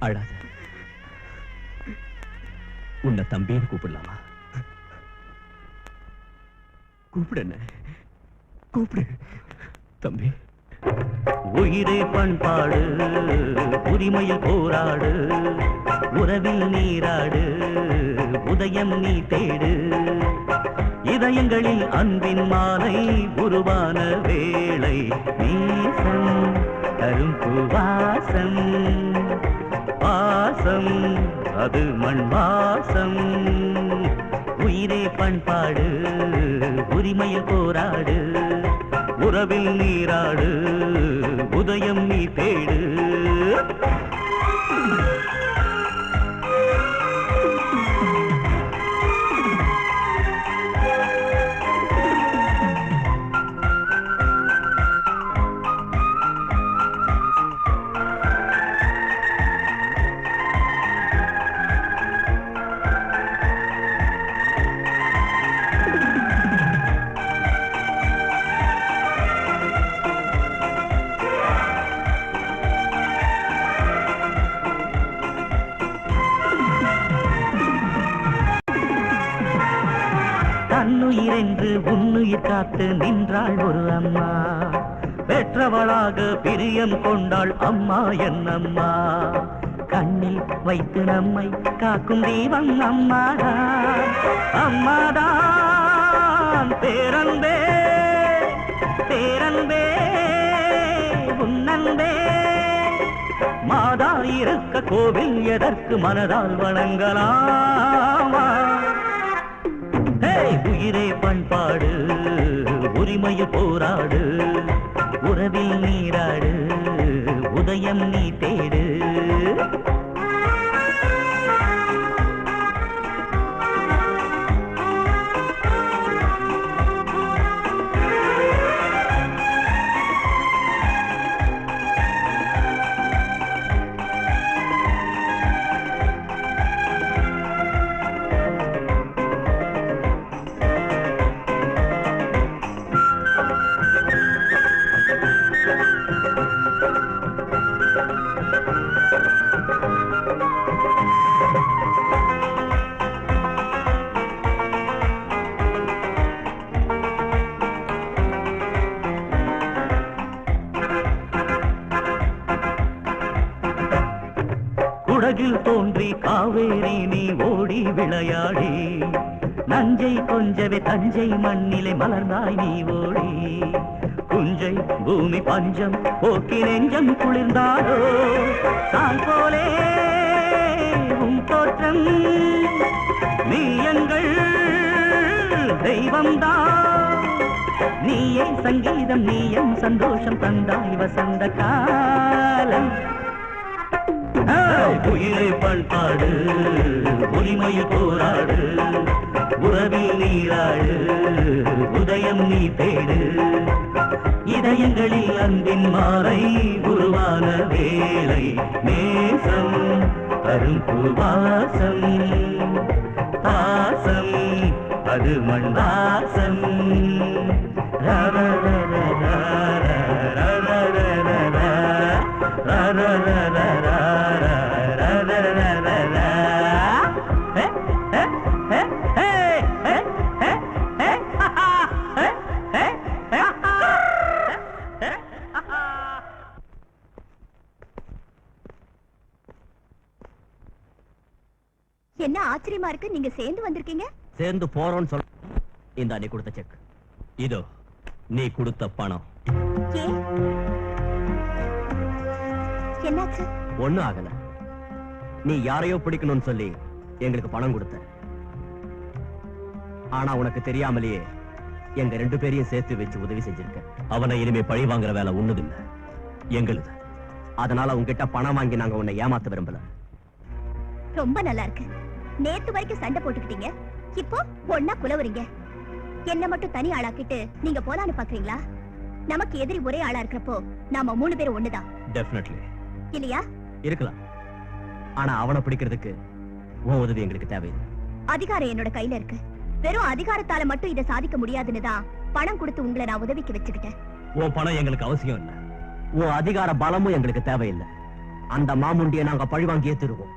அழாத. உன்னை தம்பின்னு கூப்பிடலாமா? கூப்பிடு, என்ன கூப்பிடு தம்பி. உயிரே பண்பாடு, உரிமையில் போராடு, உறவில் நீராடு, உதயம் நீ தேடு. இதயங்களில் அன்பின் மாலை உருவான வேளை, நீசம் தரும் பூவாசம், வாசம் அது மண் வாசம். உயிரே பண்பாடு, உரிமையில் போராடு, உறவில் நீராடு, உதயம் நீ தேடு. தன்னுயிரென்று உன்னுயிர் காத்து நின்றாள் ஒரு அம்மா, பெற்றவளாக பிரியம் கொண்டாள் அம்மா என்னம்மா. கண்ணில் வைத்து நம்மை காக்கும் தெய்வம் அம்மாதான், அம்மாதான். பேரன்பே பேரன்பே உன்னன்பே, மாதா இருக்க கோவில் எதற்கு மனதால் வணங்கலாமா? உயிரே பண்பாடு, உரிமையில் போராடு, உறவில் நீராடு, உதயம் நீ தேடு. குடகில் தோன்றி காவேரி நீ ஓடி விளையாடி நஞ்சை கொஞ்சவே தஞ்சை மண்ணிலே மலர்ந்தாய் நீ ஓடி குஞ்சை பூமி பஞ்சம் போக்கி நெஞ்சம் குளிர்ந்தாரோ தாய் போலே உன் தோற்றம் நீ எங்கள் தெய்வம்தான் நீயே சங்கீதம் நீயும் சந்தோஷம் தந்தாய் வசந்த காலம் உயிரை பண்பாடு உரிமையில் போராடு உறவில் நீராடு உதயம் நீ தேடு இதயங்களில் அன்பின் மாலை உருவான வேலை நேசம் தரும் பூவாசம் பாசம் அது மண் வாசம் என்ன ஆச்சரியமா இருக்கு, நீங்க சேர்ந்து வந்திருக்கீங்க. சேர்ந்து போறோம்னு சொல்ல இந்த நீ கொடுத்த செக், இதோ நீ கொடுத்த பணம். என்னாச்சு? ஒண்ணும் ஆகல. நீ யாரையோ பிடிக்கணும்னு சொல்லி எங்களுக்கு பணம் கொடுத்த. ஆனா உனக்கு தெரியாமலேயே எங்க 2 பேரையும் சேர்த்து வச்சு உதவி செஞ்சிருக்க. அவனை இனிமே பழி வாங்குற வேலை ஒண்ணுதில்லை, எங்களுது. அதனால உங்ககிட்ட பணம் வாங்கி நாங்க உன்னை ஏமாத்த விரும்பல. ரொம்ப நல்லா இருக்கு. நேத்து வரைக்கும் சண்டை போட்டுக்கிட்டீங்க, இப்போ ஒன்னா குலவறீங்க. என்ன மட்டும் தனி ஆளாக்கிட்டு நீங்க போலான்னு பாக்குறீங்களா? நமக்கு எதிரி ஒரே ஆளா இருக்கிறப்போ நாம 3 பேரும் ஒண்ணுதான். டெஃபினெட்லி இல்லையா? இருக்கலாம். ஆனா அவனை பிடிக்கிறதுக்கு உன் உதவி எங்களுக்கு தேவையில்லை. அதிகாரம் என்னோட கையில இருக்கு. வெறும் அதிகாரத்தால மட்டும் இதை சாதிக்க முடியாதுன்னு தான் பணம் கொடுத்து உங்களை நான் உதவிக்கு வச்சுக்கிட்டேன். உன் பணம் எங்களுக்கு அவசியம் இல்லை, உன் அதிகார பலமும் எங்களுக்கு தேவையில்லை. அந்த மாமுண்டியை நாங்க பழிவாங்கியே தருவோம்.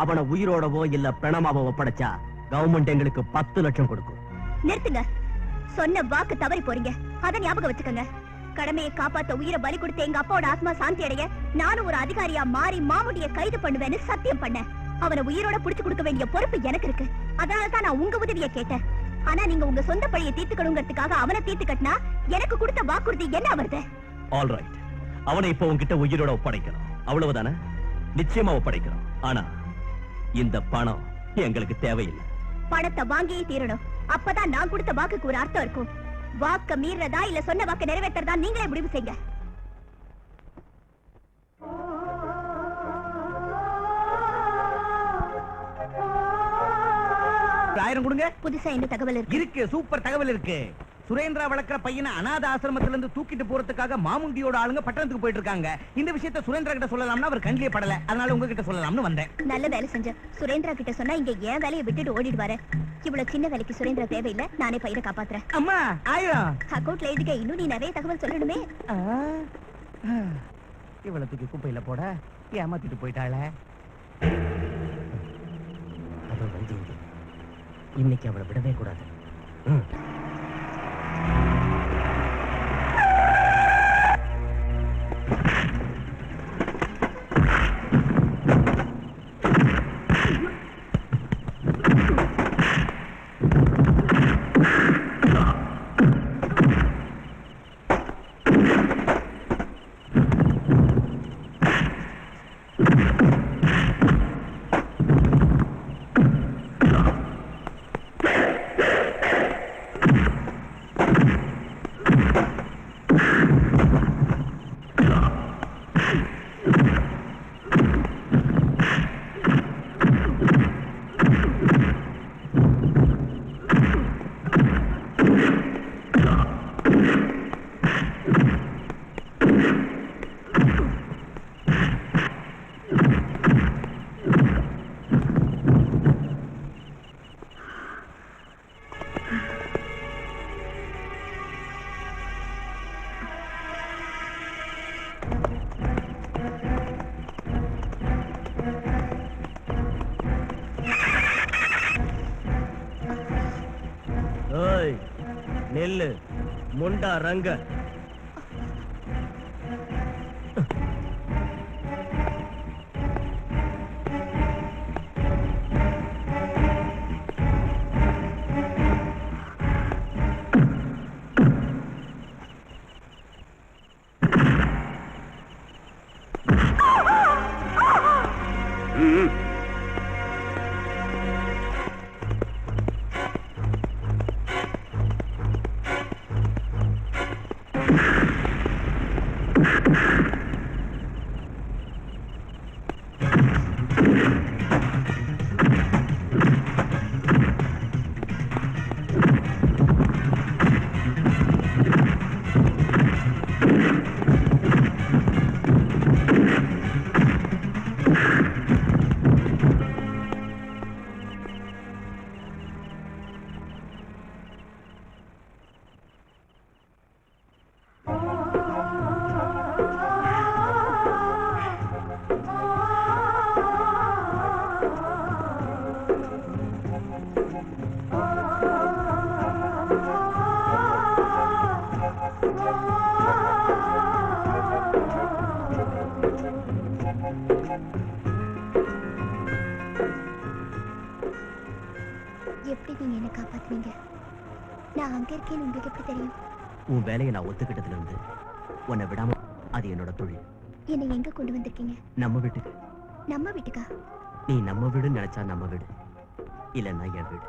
அவனை உயிரோடவோ இல்ல பிரணமாவோ ஒப்படைச்சா கவர்மெண்ட் எங்களுக்கு 10 லட்சம் கொடுக்கும். நிறுத்துங்க. சொன்ன வாக்கு தவறி போறீங்க, அதை ஞாபகம் வச்சுக்கோங்க. கடமையை காப்பாத்த உயிரை பலி கொடுத்த எங்க அப்பாவோட ஆத்மா சாந்தி அடைய நானும் ஒரு அதிகாரியா மாறி மாமுண்டியை கைது பண்ணுவேன்னு சத்தியம் பண்ணேன். அவனை உயிரோட புடிச்சு கொடுக்க வேண்டிய பொறுப்பு எனக்கு இருக்கு. அதனாலதான் நான் உங்க உதவியை கேட்டேன். ஆனா நீங்க உங்க சொந்த பழியை தீர்த்துக்கணுங்கிறதுக்காக அவனை தீர்த்து கட்டினா எனக்கு கொடுத்த வாக்குறுதி என்ன வருது? ஆல் ரைட், அவனை இப்ப உங்ககிட்ட உயிரோட ஒப்படைக்கணும், அவ்வளவுதானே? நிச்சயமா ஒப்படைக்கணும். ஆனா இந்த பணம் எங்களுக்கு தேவையில்லை. பணத்தை வாங்கியே தீரணும். அப்பதான் நான் கொடுத்த வாக்குக்கு ஒரு அர்த்தம் இருக்கும். வாக்க மீறதா இல்ல சொன்ன வாக்க நிறைவேற்றதா நீங்களே முடிவு செய்யுங்க. ஆயிரம் கொடுங்க. புதுசா என்ன தகவல் இருக்கு? இருக்கு, சூப்பர் தகவல் இருக்கு. சுரேந்திரா வளர்க்கிற பையனை அநாத ஆசிரமத்துல இருந்து தூக்கிட்டு போறதுக்காக மாமுண்டியோட ஆளுங்க பட்டணத்துக்கு போயிட்டு இருக்காங்க. இந்த விஷயத்தை சுரேந்திரா கிட்ட சொல்லலாம்னா அவர் கண்ணிலே படல, அதனால உங்ககிட்ட சொல்லலாம்னு வந்தேன். நல்ல வேலை செஞ்ச. சுரேந்திரா கிட்ட சொன்னா இங்க ஏன் வேலையை விட்டுட்டு ஓடிடுவாரு. இவ்வளவு சின்ன வேலைக்கு சுரேந்திரா தேவையில்லை, நானே பையனை காப்பாத்துறேன். அம்மா ஆயிரம் அக்கௌண்ட்ல எழுதிக்க. இன்னும் நீ நிறைய தகவல் சொல்லணுமே. இவ்வளவு தூக்கி குப்பையில போட ஏமாத்திட்டு போயிட்டாளே. இன்னைக்கு அவளை விடவே கூடாது. நெல்லு முண்டா ரங்க எப்படி நீங்க என்ன காப்பாத்துவீங்க? நான் அங்க இருக்கேன்னு உங்களுக்கு எப்படி தெரியும்? உன் வேலையை நான் ஒத்துக்கிட்டதுல இருந்து உன்னை விடாம அது என்னோட தொழில். என்னை எங்க கொண்டு வந்திருக்கீங்க? நம்ம வீட்டுக்கு. நம்ம வீட்டுக்கா? நீ நம்ம வீடுன்னு நினைச்சா நம்ம வீடு, இல்லைன்னா என் வீடு.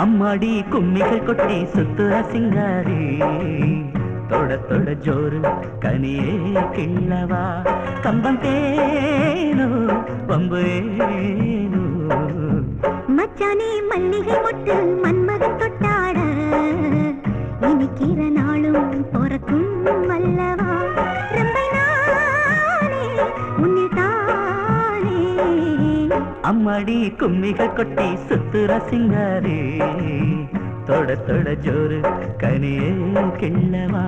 அம்மாடி கும்மிகள் கொட்டி சுத்துற சிங்காரி, தொட தொட ஜோறு கனியே கிள்ளவா, கம்பம் தேனோ பம்பு ஏனோ. மச்சானே மல்லிகை மொட்டு மன்மகன் தொட்டாட, இனிக்கிற நாளும் பொறக்கும் அல்லவா, ரம்பை நானே உன்னில் தானே. அம்மாடி கும்மிகள் கொட்டி சுத்துற சிங்காரி, தொட தொட ஜோறு கனியே கிள்ளவா.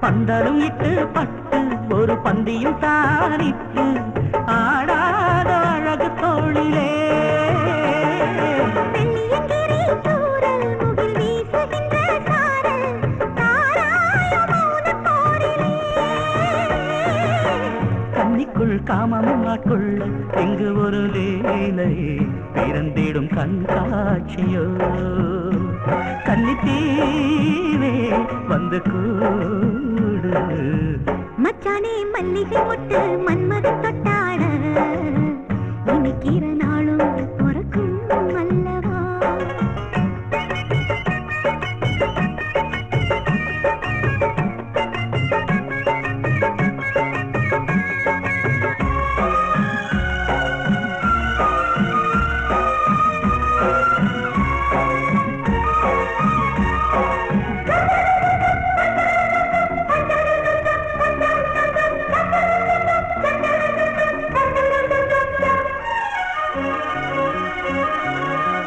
பந்தலும் இட்டு பட்டு ஒரு பந்தியும் தாரிட்டு ஆடாத அழகு தோழிலே. கன்னிக்குள் காமமும் ஆட்கொள்ள இங்கு ஒரு லீலை பிறந்திடும் கண்காட்சியோ. கன்னித்தீவே வந்து கூடு. மச்சானே மல்லிகை மொட்டு மன்மகன் தொட்டாட, இனிக்கிற நாளும் பொறக்கும் அல்லவா.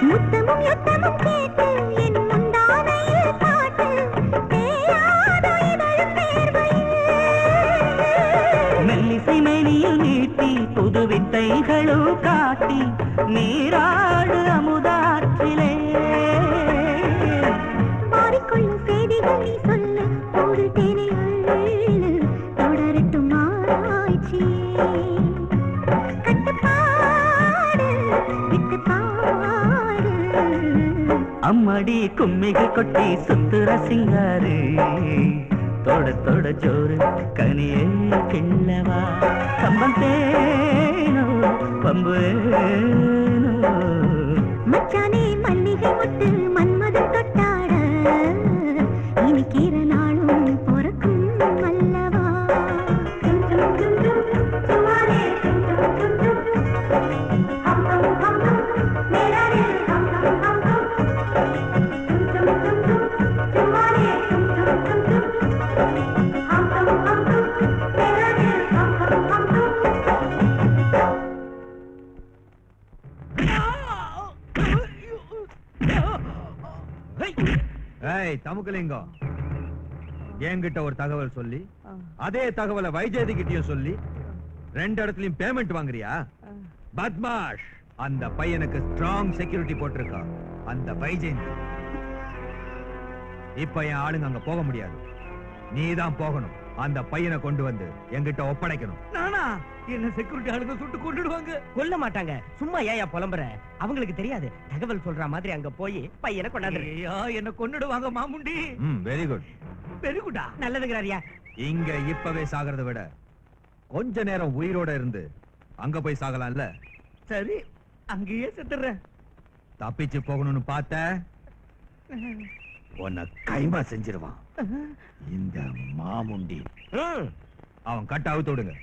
முத்தமும் யுத்தமும் கேட்டு என் முந்தானையில் பாட்டு தேயாதோ இதழ் தேர்வையில். மெல்லிசை மேனியில் நீட்டி புது வித்தைகளும் காட்டி நீராடு அமுதாற்றிலே. மாறிக்கொள்ளும் செய்திகள் நீ சொல்லு, ஒரு தேனை அள்ளு, தொடரட்டும் ஆராய்ச்சியே. கட்டுப்பாடு விட்டு பாடு. அம்மாடி கும்மிகள் கொட்டி சுத்துற சிங்காரி, தொட தொட ஜோறு கனியே கிள்ளவா, கம்பம் தேனோ பம்பு ஏனோ. மச்சானே மல்லிகை மொட்டு மன்மதன் தொட்டாட, இனிக்கிற நாளும் பொறக்கும் அல்லவா. டேய் தமுக்கலிங்கம், என்கிட்ட ஒரு தகவல் சொல்லி அதே தகவலை வைஜெயந்தி கிட்டயும் சொல்லி 2 இடத்துலயும் பேமெண்ட் வாங்குறியா? பத்மாஷ், அந்த பையனுக்கு ஸ்ட்ராங் செக்யூரிட்டி போட்டிருக்கா அந்த வைஜெயந்தி. இப்ப என் ஆளுங்க அங்க போக முடியாது, நீதான் போகணும். அந்த பையனை கொண்டு வந்து என்கிட்ட ஒப்படைக்கணும். நானா? என்ன செக்யூரிட்டி ஆளுங்க சுட்டு கொண்டுடுவாங்க. கொல்ல மாட்டாங்க, சும்மா ஏயா புலம்புற? அவங்களுக்கு தெரியாது, தகவல் சொல்ற மாதிரி அங்க போய் பையனை கொண்டாந்து. ஐயா, என்ன கொன்னுடுவாங்க மாமுண்டி. வெரி குட், வெரி குட்டா. நல்லதுங்கிறாரியா? இங்க இப்பவே சாகிறத விட கொஞ்ச நேரம் உயிரோட இருந்து அங்க போய் சாகலாம்ல. சரி, அங்கேயே செத்துறேன். தப்பிச்சு போகணும்னு பார்த்த உன்னை கைமா செஞ்சிருவான் இந்த மாமுண்டி. அவன் கட்ட அவுத்து விடுங்க.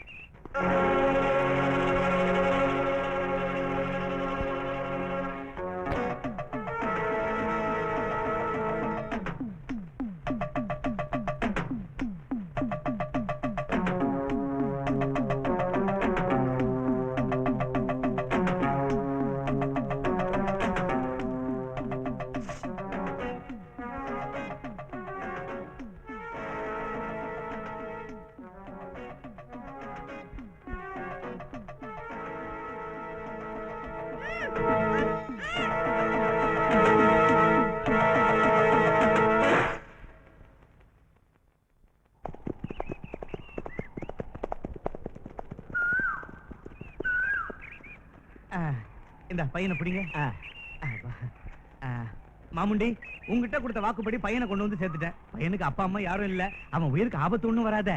இந்த பையனை பிடிங்க. மாமுண்டி, உங்ககிட்ட கொடுத்த வாக்குப்படி பையனை கொண்டு வந்து சேர்த்துட்டேன். பையனுக்கு அப்பா அம்மா யாரும் இல்ல. அவன் உயிருக்கு ஆபத்து ஒண்ணும் வராத.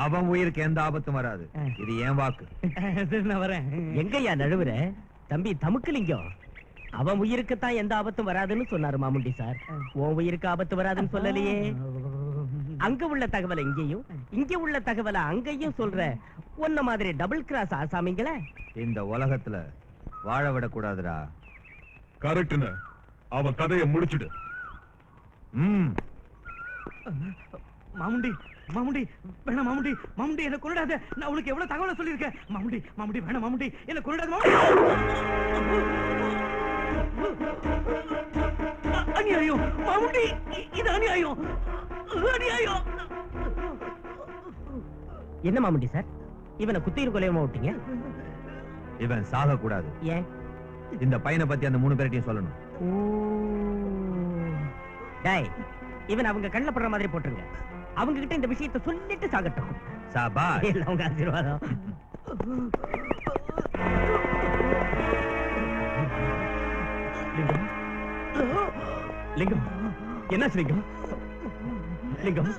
அவன் உயிருக்கு எந்த ஆபத்தும் வராது, இது என் வாக்கு. சரி, நான் வரேன். எங்கய்யா நழுவுற? தம்பி தமுக்கலிங்கம், அவன் உயிருக்குத்தான் எந்த ஆபத்தும் வராதுன்னு சொன்னாரு மாமுண்டி சார். உன் உயிருக்கு ஆபத்து வராதுன்னு சொல்லலையே. அங்க உள்ள தகவலை இங்கேயும், இங்க உள்ள தகவலை அங்கேயும் சொல்ற உன்ன மாதிரி டபுள் கிராஸ் ஆசாமிங்களே இந்த உலகத்துல வாழ விடக்கூடாதுடா. கரெக்ட்னு அவன் கதையை முடிச்சிடு. மாமுண்டி, மாமுண்டி வேணாம். மாமுண்டி, மாமுண்டி என்ன கொண்டாத. நான் உனக்கு எவ்வளவு தகவலை சொல்லியிருக்கேன். மாமுண்டி, மாமுண்டி வேணாம். மாமுண்டி என்ன கொண்டாத. அநியாயம் மாமுண்டி, இது அநியாயம், அநியாயம். என்ன மாமுண்டி சார், இவனை குத்தீர் கொலையமா விட்டீங்க? இவன் சாக கூடாது. ஏன்? இந்த பையனை பத்தி அந்த 3 பேர்ட்டையும் சொல்லணும். டேய், இவன் அவங்க கண்ணில் படுற மாதிரி போட்டுருங்க. அவங்க கிட்ட இந்த விஷயத்தை சொல்லிட்டு சாகட்டும். சாபா, அவங்க ஆசீர்வாதம். லிங்கம், என்னாச்சு லிங்கம்? லிங்கம்,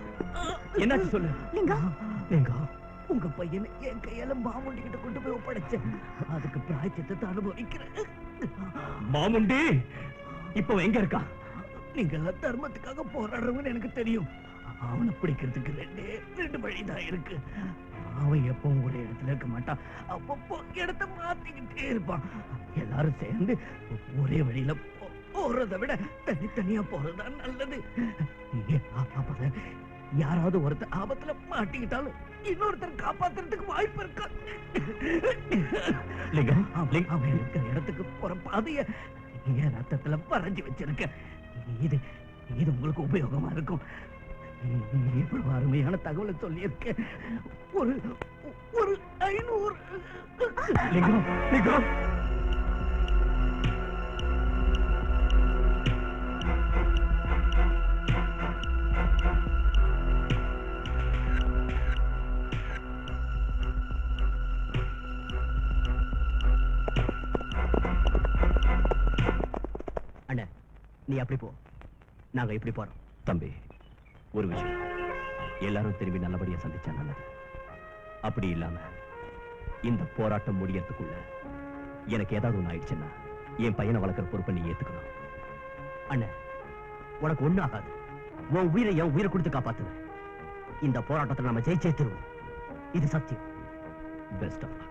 என்னாச்சு சொல்லு. லிங்கம், லிங்கம், உங்க பையனை என் கையால மாமுண்டி கிட்ட கொண்டு போய் ஒப்படைச்சேன். அதுக்கு பிராயச்சித்தத்தை அனுபவிக்கிறேன். மாமுண்டி இப்போ எங்க இருக்கான்? நீங்க எல்லாம் தர்மத்துக்காக போராடுறவங்கன்னு எனக்கு தெரியும். அவனை பிடிக்கிறதுக்கு ரெண்டு வழிதான் இருக்கு. அவன் எப்பவும் ஒரே இடத்துல இருக்க மாட்டான், அப்பப்போ இடத்த மாத்திக்கிட்டே இருப்பான். எல்லாரும் சேர்ந்து ஒரே வழியில போறதை விட தனித்தனியா போறதுதான் நல்லது. அப்பதான் யாராவது ஒருத்தர் ஆபத்துல மாட்டிக்கிட்டாலும் இன்னொருத்தர் காப்பாத்துறதுக்கு வாய்ப்பு இருக்கா? அவன் இருக்கிற இடத்துக்கு போற பாதைய என் ரத்தத்துல வரைஞ்சு வச்சிருக்க. இது இது உங்களுக்கு உபயோகமா இருக்கும். இவ்வளவு அருமையான தகவலை சொல்லியிருக்க. ஒரு 500. லிங்கம், லிங்கம், அண்ணா நீ அப்படி போ, நாங்க இப்படி போறோம். தம்பி, ஒரு விஷயம், எல்லாரும் திரும்பி நல்லபடியா சந்திச்சா நல்லது. அப்படி இல்லாம இந்த போராட்டம் முடியறதுக்குள்ள எனக்கு ஏதாவது ஒண்ணு ஆயிடுச்சுன்னா என் பையனை வளர்க்கிற பொறுப்பை நீ ஏத்துக்கணும். அண்ணன், உனக்கு ஒண்ணு ஆகாது. உன் உயிரை என் உயிரை கொடுத்து காப்பாத்துவேன். இந்த போராட்டத்தை நம்ம ஜெயிச்சே தருவோம். இது சத்தியம். Best of luck.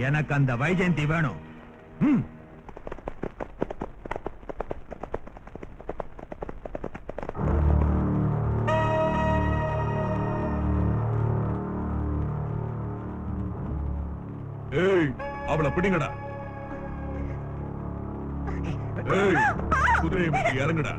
எனக்கு அந்த வைஜெயந்தி வேணும். ஏய், அவளை பிடிங்கடா. ஏய், குதிரையை விட்டு இறங்குடா.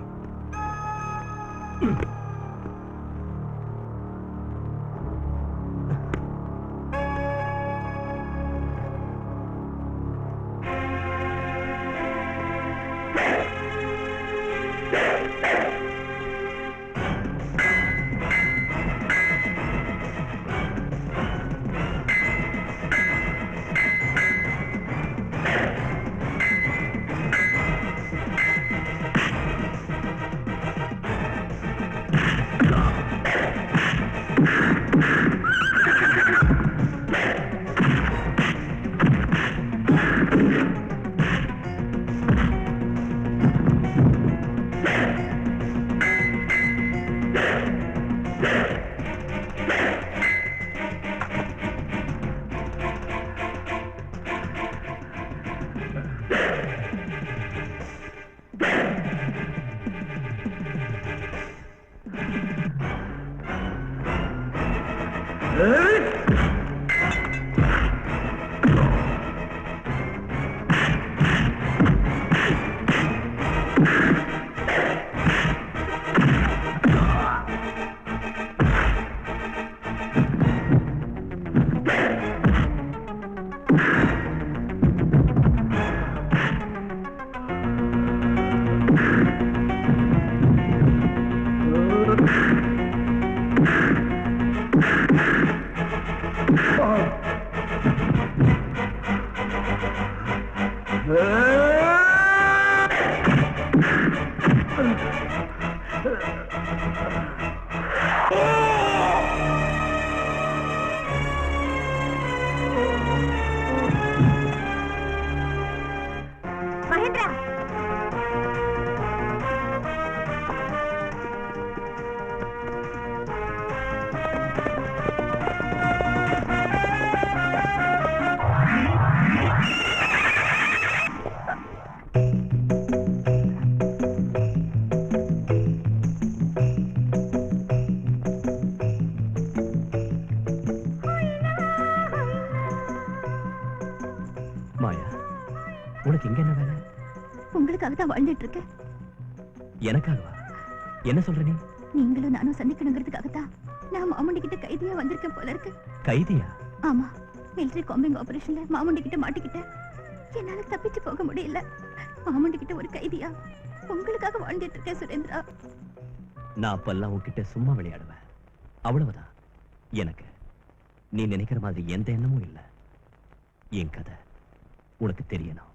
மகேந்திரா, மாயா, உனக்கு இங்க என்ன வேலை? உங்களுக்காக தான் வாழ்ந்துட்டு இருக்கேன். எனக்காகவா? என்ன சொல்ற நீ? நீங்களும் நானும் சந்திக்கணுங்கிறதுக்காக தான் நான் மாமுண்டி கிட்ட கைதியா வந்திருக்கேன் போல இருக்கு. கைதியா? ஆமா, மிலிட்டரி காம்பிங் ஆபரேஷன்ல மாமுண்டி கிட்ட மாட்டிக்கிட்டேன். என்னால தப்பிச்சு போக முடியல. மாமுண்டி கிட்ட ஒரு கைதியா உங்களுக்காக வாழ்ந்துட்டு இருக்கேன் சுரேந்திரா. நான் அப்பெல்லாம் உன்கிட்ட சும்மா விளையாடுவேன், அவ்வளவுதான். எனக்கு நீ நினைக்கிற மாதிரி எந்த எண்ணமும் இல்ல. என் கதை உனக்கு தெரியணும்.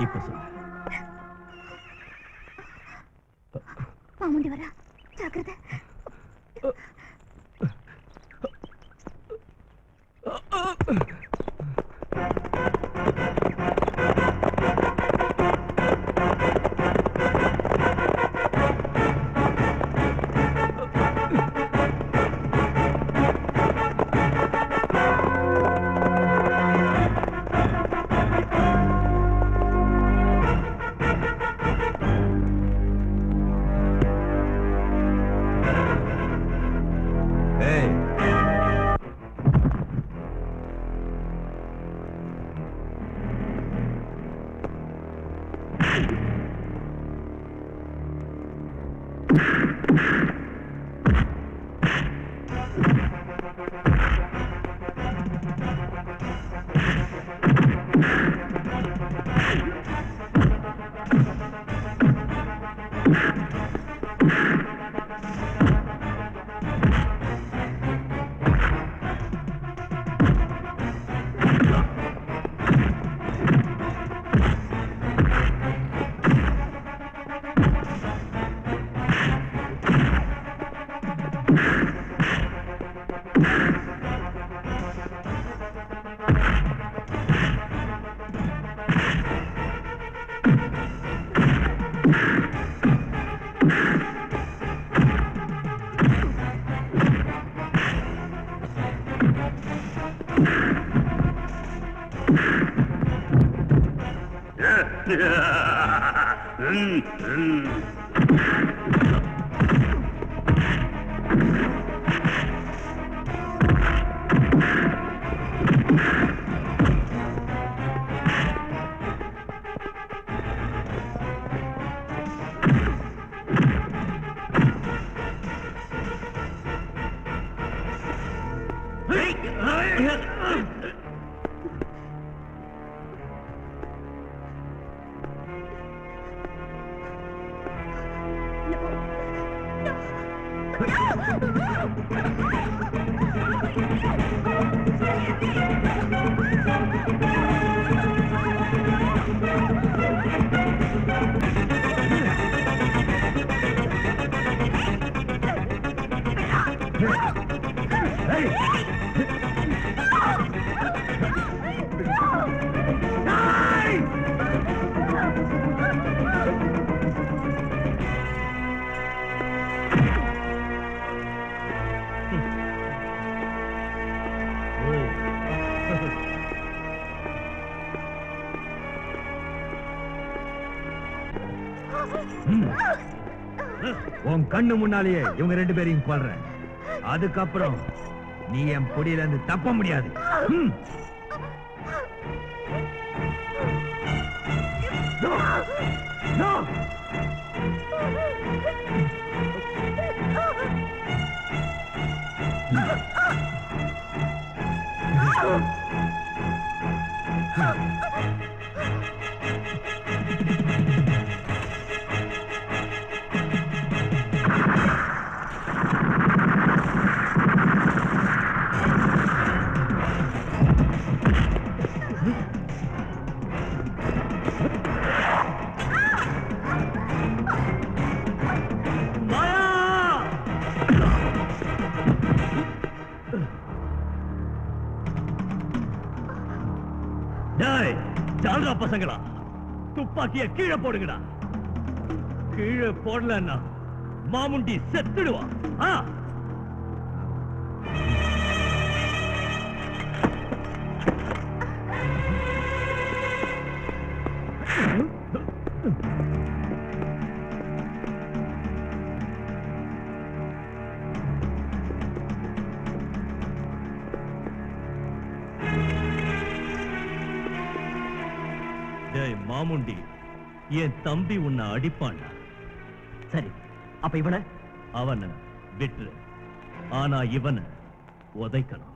இப்ப சொல்லு. மாமுண்டி வரா, ஜாக்கிரதை. உன் கண்ணு முன்னாலேயே இவங்க 2 பேரையும் கொல்றேன். அதுக்கப்புறம் நீ என் பொடியில இருந்து தப்ப முடியாது. பசங்களா, துப்பாக்கிய கீழே போடுங்கடா. கீழே போடலன்னா மாமுண்டி செத்துடுவான். மாமுண்டி, என் தம்பி உன்னை அடிப்பான். சரி, அப்ப இவனை அவனை விட்டுரு. ஆனா இவனை உதைக்கணும்.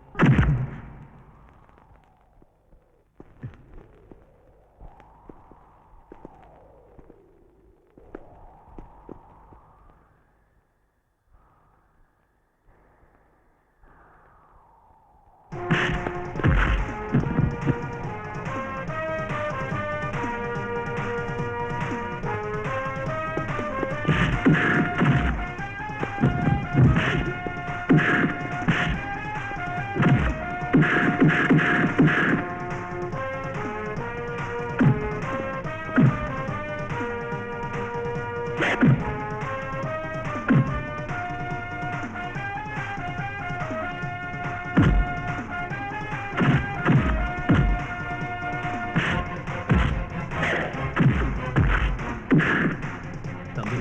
தம்பி,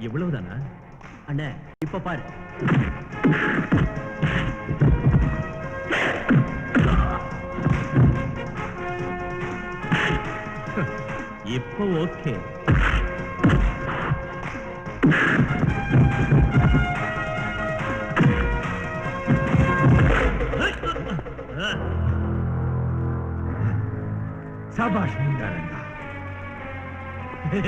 எவ்வளவுதானா? அண்ணே, இப்ப பாரு. இப்ப ஓகே. சாபாஷ் முண்டாரங்கா. டேய்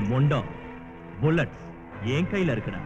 மொண்டம், புல்லட் என் கையில இருக்குடா.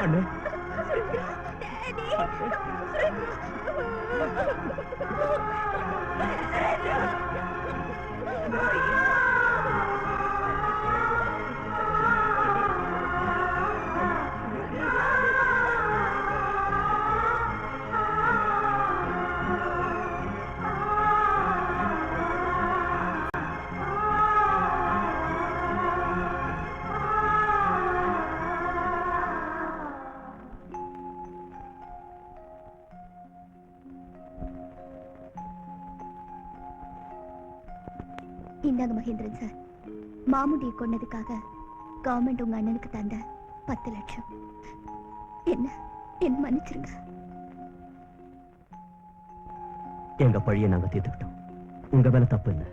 அண்ணே இந்தாங்க மகேந்திரன் சார், மாமுடியை கொன்னதுக்காக கவர்மெண்ட் உங்க அண்ணனுக்கு தந்த 10 லட்சம். என்ன மன்னிச்சிருங்க. எங்க பழிய நாங்க தீர்த்துக்கிட்டோம். உங்க மேல தப்பு இல்லை.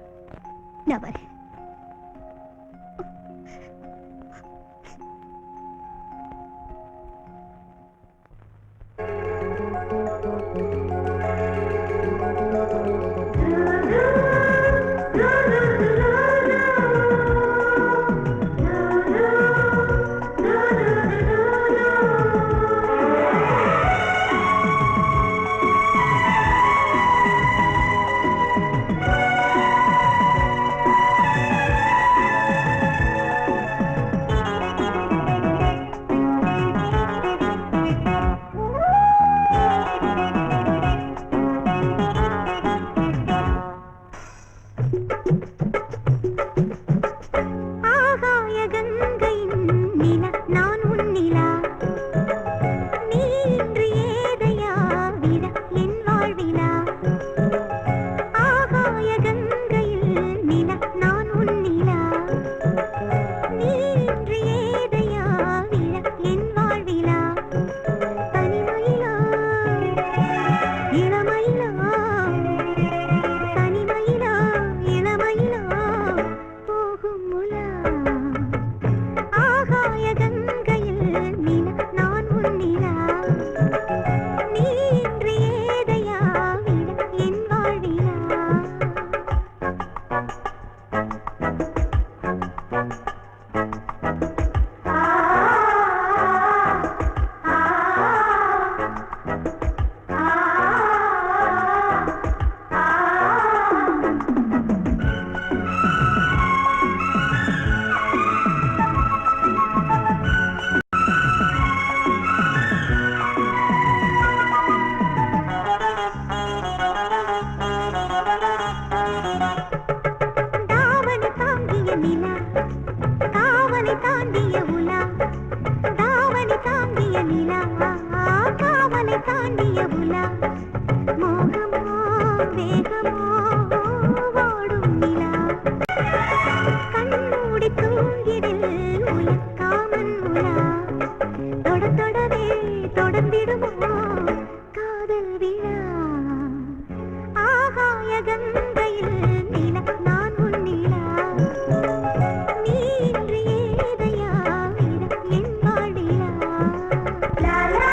நான் வரேன். தொடர்ந்திடுமோ காதல் விழா ஆகாய கங்கை